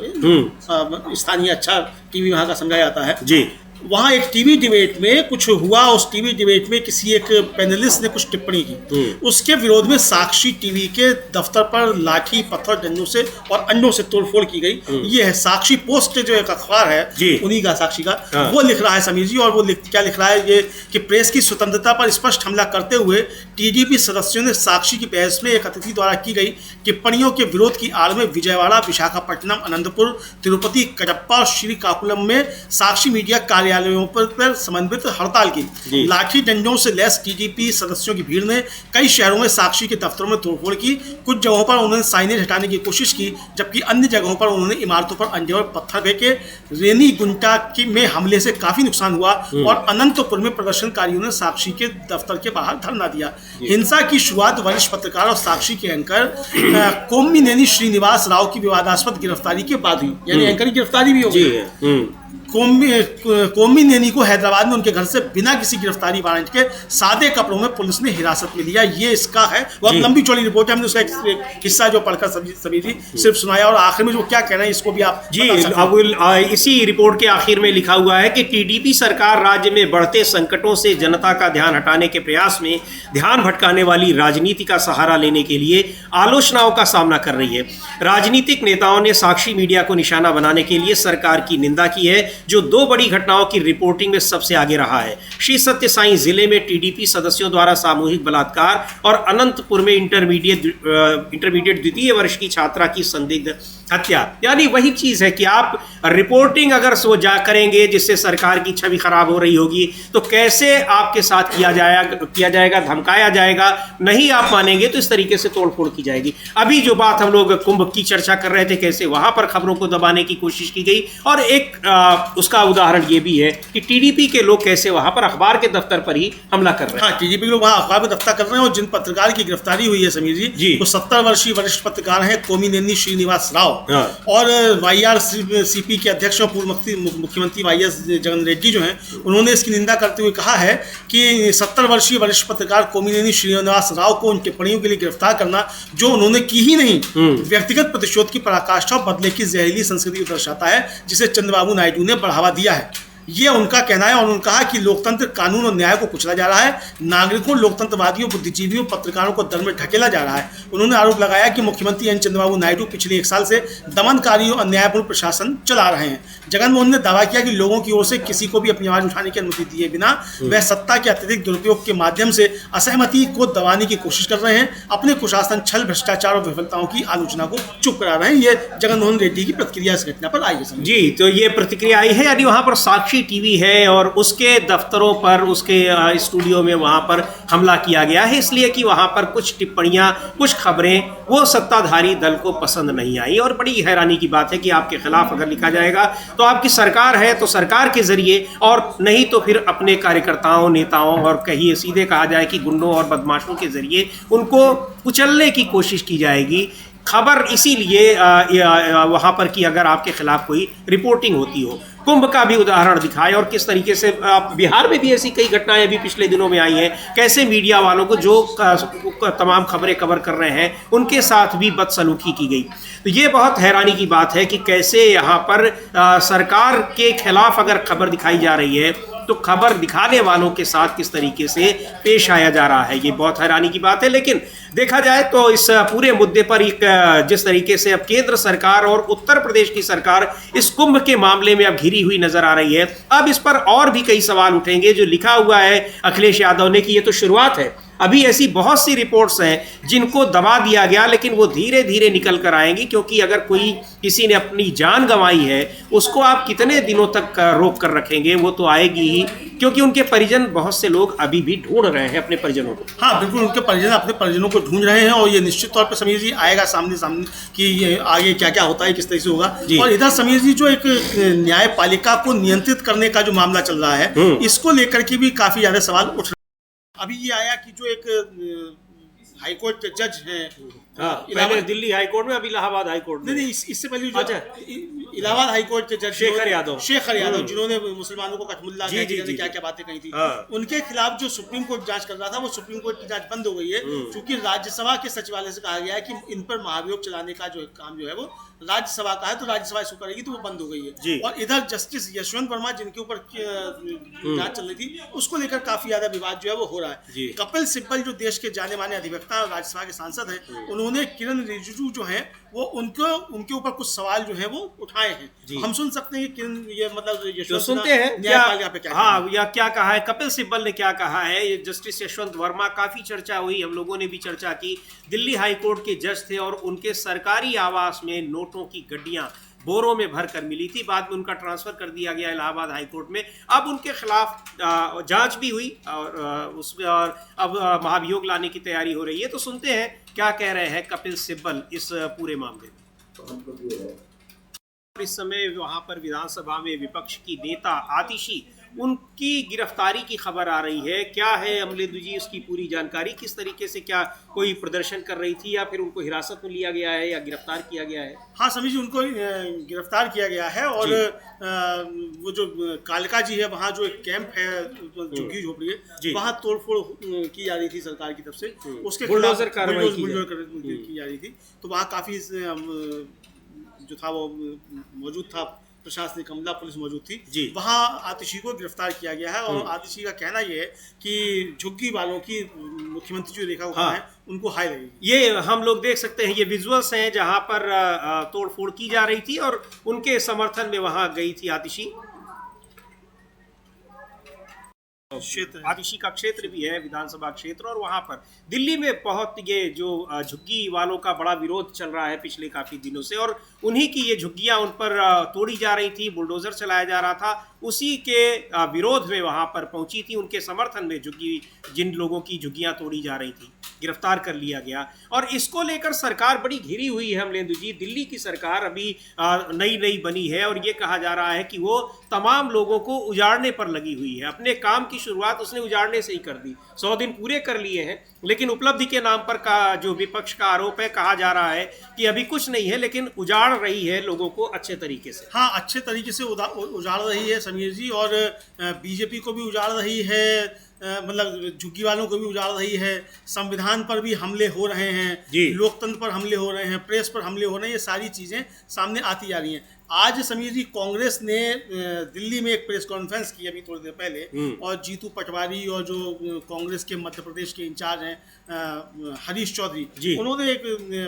स्थानीय अच्छा टीवी वहां का समझा जाता है जी। वहाँ एक टीवी डिबेट में कुछ हुआ, उस टीवी डिबेट में किसी एक पैनलिस्ट ने कुछ टिप्पणी की, उसके विरोध में साक्षी टीवी के दफ्तर पर लाठी पत्थर डंडों से और अंडों से तोड़फोड़ की गई। ये है साक्षी पोस्ट जो एक अखबार है उन्हीं का, साक्षी का, वो लिख रहा है समीर जी। और वो क्या लिख रहा है ये कि प्रेस की स्वतंत्रता पर स्पष्ट हमला करते हुए टीडीपी सदस्यों ने साक्षी की बहस में एक अतिथि द्वारा की गई टिप्पणियों के विरोध की आड़ में विजयवाड़ा, विशाखापट्टनम, अनंतपुर, तिरुपति, कडप्पा और श्रीकाकुलम में साक्षी मीडिया कार्यालयों पर समन्वित हड़ताल की। लाठी डंडों से लैस टीडीपी सदस्यों की भीड़ ने कई शहरों में साक्षी के दफ्तरों में तोड़फोड़ की। कुछ जगहों पर उन्होंने साइनेज हटाने की कोशिश की, जबकि अन्य जगहों पर उन्होंने इमारतों पर अंडे और पत्थर फेंके। रेनीगुंटा में हमले से काफी नुकसान हुआ और अनंतपुर में प्रदर्शनकारियों ने साक्षी के दफ्तर के बाहर धरना दिया। हिंसा की शुरुआत वरिष्ठ पत्रकार और साक्षी के एंकर कोम्मिनेनी श्रीनिवास राव की विवादास्पद गिरफ्तारी के बाद हुई, यानी एंकर की गिरफ्तारी भी हो गई। कोम्मिनेनी को हैदराबाद में उनके घर से बिना किसी गिरफ्तारी वारंट के सादे कपड़ों में पुलिस ने हिरासत में लिया। ये इसका है, बहुत लंबी चौड़ी रिपोर्ट है, हमने उसका एक हिस्सा जो पढ़कर सभी जी सिर्फ सुनाया और आखिर में जो क्या कह रहे हैं इसको भी आप जी। अब इसी रिपोर्ट के आखिर में लिखा हुआ है कि टीडीपी सरकार राज्य में बढ़ते संकटों से जनता का ध्यान हटाने के प्रयास में ध्यान भटकाने वाली राजनीति का सहारा लेने के लिए आलोचनाओं का सामना कर रही है। राजनीतिक नेताओं ने साक्षी मीडिया को निशाना बनाने के लिए सरकार की निंदा की है, जो दो बड़ी घटनाओं की रिपोर्टिंग में सबसे आगे रहा है। श्री सत्य साई जिले में टीडीपी सदस्यों द्वारा सामूहिक बलात्कार और अनंतपुर में इंटरमीडिएट द्वितीय वर्ष की छात्रा की संदिग्ध हत्या। यानी वही चीज है कि आप रिपोर्टिंग अगर सो जा करेंगे जिससे सरकार की छवि खराब हो रही होगी तो कैसे आपके साथ किया जाएगा, धमकाया जाएगा, नहीं आप मानेंगे तो इस तरीके से तोड़फोड़ की जाएगी। अभी जो बात हम लोग कुंभ की चर्चा कर रहे थे, कैसे वहां पर खबरों को दबाने की कोशिश की गई और एक उसका उदाहरण ये भी है कि टीडीपी के लोग कैसे वहां पर अखबार के दफ्तर पर ही हमला कर रहे हैं। हाँ, टीडीपी के लोग वहाँ अखबार में दफ्तर कर रहे हैं और जिन पत्रकार की गिरफ्तारी हुई है समीर जी, वो 70 वर्षीय वरिष्ठ पत्रकार हैं कोमिनेनी श्रीनिवास राव और वाईआरसीपी के अध्यक्ष और पूर्व मुख्यमंत्री वाईएस जगन रेड्डी जो हैं, उन्होंने इसकी निंदा करते हुए कहा है कि 70 वर्षीय वरिष्ठ पत्रकार कोमिनेनी श्रीनिवास राव को उन टिप्पणियों के लिए गिरफ्तार करना जो उन्होंने की ही नहीं, व्यक्तिगत प्रतिशोध की पराकाष्ठा और बदले की जहरीली संस्कृति को दर्शाता है जिसे चंद्रबाबू नायडू ने बढ़ावा दिया है। ये उनका कहना है और उन्होंने कहा कि लोकतंत्र, कानून और न्याय को कुचला जा रहा है, नागरिकों, लोकतंत्रवादियों, बुद्धिजीवियों, पत्रकारों को दर में ढकेला जा रहा है। उन्होंने आरोप लगाया कि मुख्यमंत्री एन चंद्रबाबू नायडू पिछले 1 साल से दमनकारी और अन्यायपूर्ण प्रशासन चला रहे हैं। जगनमोहन ने दावा किया कि लोगों की ओर से किसी को भी अपनी आवाज उठाने की अनुमति दिए बिना वह सत्ता के अत्यधिक दुरुपयोग के माध्यम से असहमति को दबाने की कोशिश कर रहे हैं, अपने कुशासन, छल, भ्रष्टाचार और विफलताओं की आलोचना को चुप करा रहे हैं। ये जगनमोहन रेड्डी की प्रतिक्रिया इस घटना पर आई है। जी, तो ये प्रतिक्रिया आई है, यानी वहाँ पर साक्षी टीवी है और उसके दफ्तरों पर, उसके स्टूडियो में वहाँ पर हमला किया गया है, इसलिए कि वहाँ पर कुछ टिप्पणियाँ, कुछ खबरें वो सत्ताधारी दल को पसंद नहीं आई। और बड़ी हैरानी की बात है कि आपके खिलाफ अगर लिखा जाएगा तो आपकी सरकार है तो सरकार के जरिए, और नहीं तो फिर अपने कार्यकर्ताओं, नेताओं और कहिए सीधे कहा जाए कि गुंडों और बदमाशों के जरिए उनको कुचलने की कोशिश की जाएगी। खबर इसीलिए वहाँ पर कि अगर आपके खिलाफ कोई रिपोर्टिंग होती हो। कुंभ का भी उदाहरण दिखाए और किस तरीके से बिहार में भी ऐसी कई घटनाएं अभी पिछले दिनों में आई हैं, कैसे मीडिया वालों को जो तमाम खबरें कवर कर रहे हैं उनके साथ भी बदसलूकी की गई। तो ये बहुत हैरानी की बात है कि कैसे यहाँ पर सरकार के खिलाफ अगर खबर दिखाई जा रही है तो खबर दिखाने वालों के साथ किस तरीके से पेश आया जा रहा है, ये बहुत हैरानी की बात है। लेकिन देखा जाए तो इस पूरे मुद्दे पर एक जिस तरीके से अब केंद्र सरकार और उत्तर प्रदेश की सरकार इस कुंभ के मामले में अब घिरी हुई नजर आ रही है, अब इस पर और भी कई सवाल उठेंगे। जो लिखा हुआ है अखिलेश यादव ने कि ये तो शुरुआत है, अभी ऐसी बहुत सी रिपोर्ट्स हैं जिनको दबा दिया गया, लेकिन वो धीरे धीरे निकल कर आएंगी, क्योंकि अगर कोई किसी ने अपनी जान गंवाई है उसको आप कितने दिनों तक रोक कर रखेंगे, वो तो आएगी ही, क्योंकि उनके परिजन, बहुत से लोग अभी भी ढूंढ रहे हैं अपने परिजनों को। हाँ बिल्कुल, उनके परिजन अपने परिजनों को ढूंढ रहे हैं और ये निश्चित तौर पर समीर जी आएगा सामने कि ये आगे क्या क्या होता है, किस तरह से होगा। और इधर समीर जी जो एक न्यायपालिका को नियंत्रित करने का जो मामला चल रहा है, इसको लेकर के भी काफी ज्यादा सवाल उठ रहे हैं। अभी ये आया कि जो एक हाईकोर्ट के जज हैं, पहले दिल्ली हाईकोर्ट में, अभी इलाहाबाद हाईकोर्ट में। नहीं, इससे पहले जो इलाहाबाद हाईकोर्ट के जज शेखर यादव जिन्होंने मुसलमानों को कठमुल्ला क्या क्या बातें कही थी, उनके खिलाफ जो सुप्रीम कोर्ट जांच कर रहा था, वो सुप्रीम कोर्ट की जांच बंद हो गई है, क्योंकि राज्यसभा के सचिवालय से कहा गया है कि इन पर महाभियोग चलाने का जो काम जो है वो राज्यसभा का है, तो राज्यसभा इसको करेगी, तो वो बंद हो गई है। और इधर जस्टिस यशवंत वर्मा जिनके ऊपर जांच चल रही थी, उसको लेकर काफी ज्यादा विवाद जो है वो हो रहा है। कपिल सिब्बल जो देश के जाने माने अधिवक्ता और राज्यसभा के सांसद हैं, उन्होंने किरण रिजिजू जो है वो उनके ऊपर कुछ सवाल जो है वो उठाए हैं। हम सुन सकते हैं कि किरण, ये मतलब तो सुनते हैं क्या, हाँ, या क्या कहा है कपिल सिब्बल ने, क्या कहा है ये जस्टिस यशवंत वर्मा। काफी चर्चा हुई, हम लोगों ने भी चर्चा की। दिल्ली हाईकोर्ट के जज थे और उनके सरकारी आवास में नोटों की गड्डियां बोरों में भर कर मिली थी, बाद में उनका ट्रांसफर कर दिया गया इलाहाबाद हाईकोर्ट में। अब उनके खिलाफ जांच भी हुई और उसमें और अब महाभियोग लाने की तैयारी हो रही है। तो सुनते हैं क्या कह रहे हैं कपिल सिब्बल इस पूरे मामले में। इस समय वहां पर विधानसभा में विपक्ष की नेता आतिशी, उनकी गिरफ्तारी की खबर आ रही है। क्या है अमलेदु जी उसकी पूरी जानकारी, किस तरीके से, क्या कोई प्रदर्शन कर रही थी या फिर उनको हिरासत में लिया गया है या गिरफ्तार किया गया है? हाँ समीर जी, उनको गिरफ्तार किया गया है और वो जो कालका जी है, वहाँ जो एक कैंप है झुग्गी झोपड़ी है, वहाँ तोड़फोड़ की जा रही थी सरकार की तरफ से, उसके बुलडोजर कार्रवाई की जा रही थी। तो वहाँ काफी जो था वो मौजूद था, प्रशासनिक अमला, पुलिस मौजूद थी। वहाँ आतिशी को गिरफ्तार किया गया है और आतिशी का कहना यह है कि झुग्गी वालों की मुख्यमंत्री जो रेखा हुआ है उनको हाई लगेगी। ये हम लोग देख सकते हैं, ये विजुअल्स हैं जहाँ पर तोड़फोड़ की जा रही थी और उनके समर्थन में वहाँ गई थी आतिशी। क्षेत्र आदिशी का क्षेत्र भी है, विधानसभा क्षेत्र, और वहां पर दिल्ली में बहुत ये जो झुग्गी वालों का बड़ा विरोध चल रहा है पिछले काफी दिनों से, और उन्हीं की ये झुग्गियां उन पर तोड़ी जा रही थी, बुलडोजर चलाया जा रहा था, उसी के विरोध में वहां पर पहुंची थी, उनके समर्थन में झुग्गी, जिन लोगों की झुग्गियां तोड़ी जा रही थी, गिरफ्तार कर लिया गया। और इसको लेकर सरकार बड़ी घिरी हुई है अमलेंदु जी। दिल्ली की सरकार अभी नई बनी है और ये कहा जा रहा है कि वो तमाम लोगों को उजाड़ने पर लगी हुई है। अपने काम की शुरुआत उसने उजाड़ने से ही कर दी। 100 दिन पूरे कर लिए हैं, लेकिन उपलब्धि के नाम पर जो विपक्ष का आरोप है, कहा जा रहा है कि अभी कुछ नहीं है, लेकिन उजाड़ रही है लोगों को अच्छे तरीके से। हाँ, अच्छे तरीके से उजाड़ रही है समीर जी, और बीजेपी को भी उजाड़ रही है, मतलब झुग्गी वालों को भी उजाड़ रही है, संविधान पर भी हमले हो रहे हैं, लोकतंत्र पर हमले हो रहे हैं, प्रेस पर हमले हो रहे हैं, ये सारी चीज़ें सामने आती जा रही हैं। आज समीर जी, कांग्रेस ने दिल्ली में एक प्रेस कॉन्फ्रेंस की अभी थोड़ी देर पहले, और जीतू पटवारी और जो कांग्रेस के मध्य प्रदेश के इंचार्ज हैं हरीश चौधरी, उन्होंने एक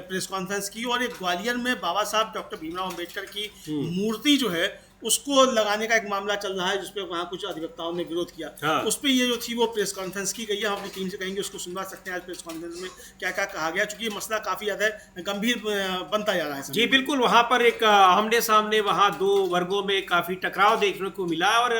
प्रेस कॉन्फ्रेंस की, और एक ग्वालियर में बाबा साहब डॉक्टर भीमराव अम्बेडकर की मूर्ति जो है उसको लगाने का एक मामला चल रहा है, जिसपे वहाँ कुछ अधिवक्ताओं ने विरोध किया। हाँ। उस पर ये जो थी वो प्रेस कॉन्फ्रेंस की गई है। हम अपनी टीम से कहेंगे उसको सुनवा सकते हैं आज प्रेस कॉन्फ्रेंस में क्या क्या कहा गया, क्योंकि ये मसला काफ़ी ज़्यादा गंभीर बनता जा रहा है। जी बिल्कुल, वहाँ पर एक आमने सामने वहाँ दो वर्गों में काफ़ी टकराव देखने को मिला, और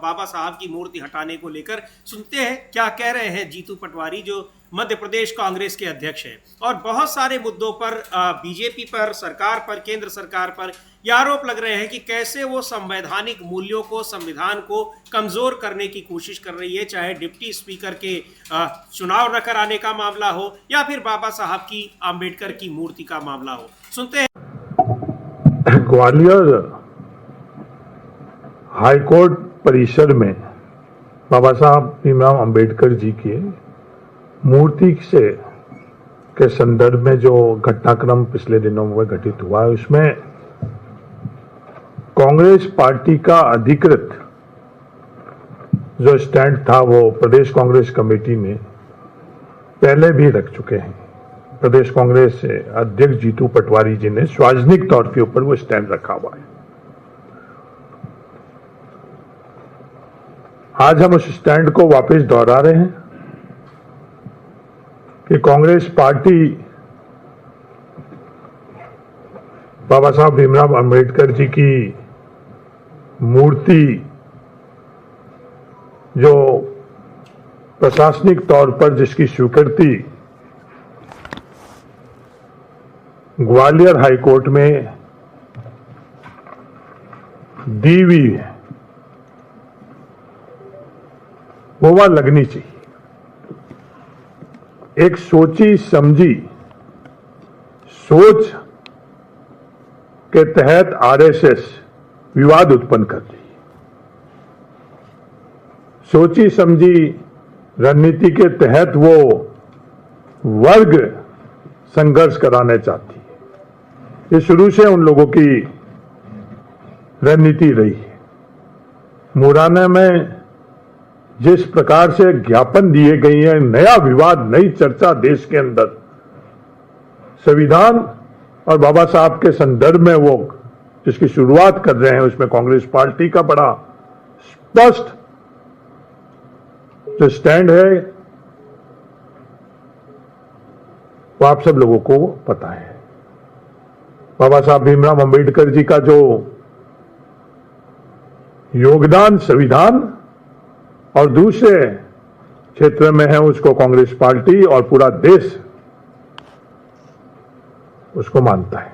बाबा साहब की मूर्ति हटाने को लेकर सुनते हैं क्या कह रहे हैं जीतू पटवारी, जो मध्य प्रदेश कांग्रेस के अध्यक्ष हैं। और बहुत सारे मुद्दों पर बीजेपी पर, सरकार पर, केंद्र सरकार पर ये आरोप लग रहे हैं कि कैसे वो संवैधानिक मूल्यों को, संविधान को कमजोर करने की कोशिश कर रही है, चाहे डिप्टी स्पीकर के चुनाव न कराने का मामला हो या फिर बाबा साहब की, आम्बेडकर की मूर्ति का मामला हो। सुनते हैं। ग्वालियर हाईकोर्ट परिसर में बाबा साहब भीमराव अम्बेडकर जी की मूर्ति के संदर्भ में जो घटनाक्रम पिछले दिनों में घटित हुआ है, उसमें कांग्रेस पार्टी का अधिकृत जो स्टैंड था वो प्रदेश कांग्रेस कमेटी ने पहले भी रख चुके हैं। प्रदेश कांग्रेस अध्यक्ष जीतू पटवारी जी ने सार्वजनिक तौर के ऊपर वो स्टैंड रखा हुआ है। आज हम उस स्टैंड को वापस दोहरा रहे हैं कि कांग्रेस पार्टी बाबा साहब भीमराव अम्बेडकर जी की मूर्ति जो प्रशासनिक तौर पर जिसकी स्वीकृति ग्वालियर हाईकोर्ट में दी हुई है, वो वहां लगनी चाहिए। एक सोची समझी सोच के तहत आरएसएस विवाद उत्पन्न कर रही है। सोची समझी रणनीति के तहत वो वर्ग संघर्ष कराना चाहती है। ये शुरू से उन लोगों की रणनीति रही है। मुरैना में जिस प्रकार से ज्ञापन दिए गए हैं, नया विवाद, नई चर्चा देश के अंदर संविधान और बाबा साहब के संदर्भ में वो जिसकी शुरुआत कर रहे हैं, उसमें कांग्रेस पार्टी का बड़ा स्पष्ट जो स्टैंड है वो आप सब लोगों को पता है। बाबा साहब भीमराव अम्बेडकर जी का जो योगदान संविधान और दूसरे क्षेत्र में है, उसको कांग्रेस पार्टी और पूरा देश उसको मानता है।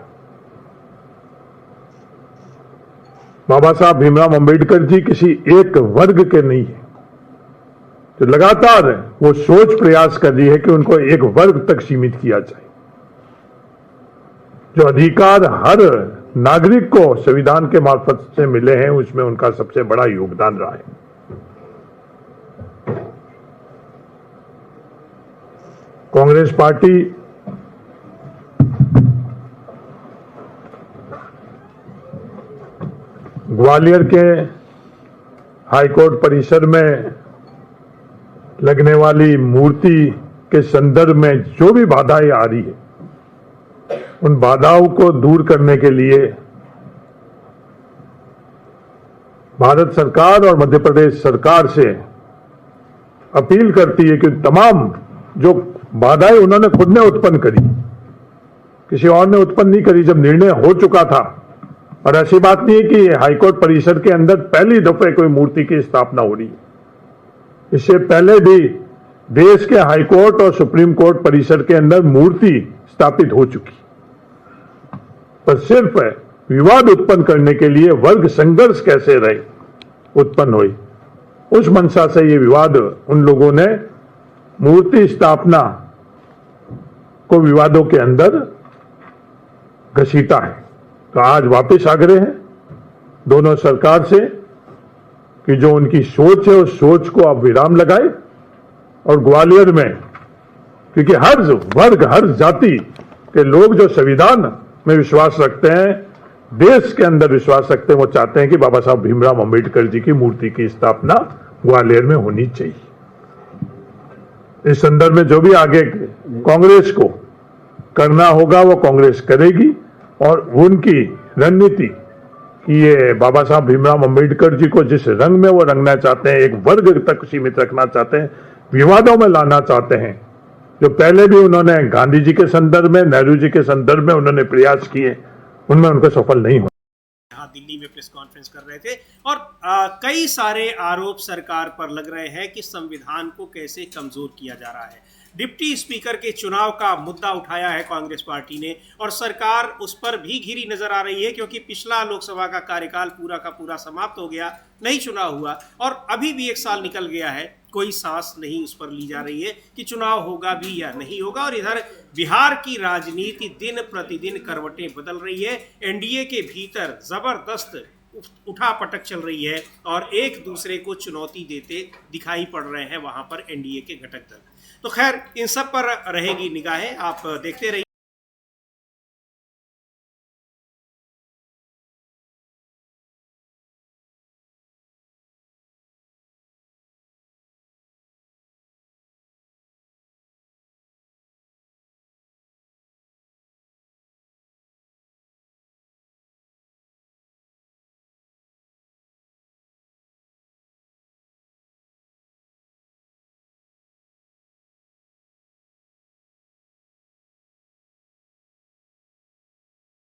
बाबा साहब भीमराव अम्बेडकर जी किसी एक वर्ग के नहीं है। तो लगातार वो सोच प्रयास कर रही है कि उनको एक वर्ग तक सीमित किया जाए। जो अधिकार हर नागरिक को संविधान के मार्फत से मिले हैं, उसमें उनका सबसे बड़ा योगदान रहा है। कांग्रेस पार्टी ग्वालियर के हाईकोर्ट परिसर में लगने वाली मूर्ति के संदर्भ में जो भी बाधाएं आ रही है, उन बाधाओं को दूर करने के लिए भारत सरकार और मध्य प्रदेश सरकार से अपील करती है कि तमाम जो बाधाएं उन्होंने खुद ने उत्पन्न करी, किसी और ने उत्पन्न नहीं करी, जब निर्णय हो चुका था। और ऐसी बात नहीं है कि हाईकोर्ट परिसर के अंदर पहली दफे कोई मूर्ति की स्थापना हो रही है। इससे पहले भी देश के हाईकोर्ट और सुप्रीम कोर्ट परिसर के अंदर मूर्ति स्थापित हो चुकी, पर सिर्फ विवाद उत्पन्न करने के लिए वर्ग संघर्ष कैसे रहे उत्पन्न हुई, उस मंशा से ये विवाद उन लोगों ने मूर्ति स्थापना को विवादों के अंदर घसीटा है। तो आज वापस आग्रह है दोनों सरकार से कि जो उनकी सोच है उस सोच को आप विराम लगाए और ग्वालियर में, क्योंकि हर वर्ग हर जाति के लोग जो संविधान में विश्वास रखते हैं, देश के अंदर विश्वास रखते हैं, वो चाहते हैं कि बाबा साहब भीमराव अंबेडकर जी की मूर्ति की स्थापना ग्वालियर में होनी चाहिए। इस संदर्भ में जो भी आगे कांग्रेस को करना होगा वो कांग्रेस करेगी, और उनकी रणनीति कि ये बाबा साहब भीमराव अंबेडकर जी को जिस रंग में वो रंगना चाहते हैं, एक वर्ग तक सीमित रखना चाहते हैं, विवादों में लाना चाहते हैं, जो पहले भी उन्होंने गांधी जी के संदर्भ में, नेहरू जी के संदर्भ में उन्होंने प्रयास किए, उनमें उनको सफल नहीं हुआ। यहाँ दिल्ली में प्रेस कॉन्फ्रेंस कर रहे थे और कई सारे आरोप सरकार पर लग रहे हैं कि संविधान को कैसे कमजोर किया जा रहा है। डिप्टी स्पीकर के चुनाव का मुद्दा उठाया है कांग्रेस पार्टी ने और सरकार उस पर भी घिरी नजर आ रही है, क्योंकि पिछला लोकसभा का कार्यकाल पूरा का पूरा समाप्त हो गया, नहीं चुनाव हुआ और अभी भी 1 साल निकल गया है, कोई सांस नहीं उस पर ली जा रही है कि चुनाव होगा भी या नहीं होगा। और इधर बिहार की राजनीति दिन प्रतिदिन करवटें बदल रही है, एनडीए के भीतर जबरदस्त उठापटक चल रही है और एक दूसरे को चुनौती देते दिखाई पड़ रहे हैं वहां पर एनडीए के घटक दल। तो खैर इन सब पर रहेगी निगाहें, आप देखते रहिए।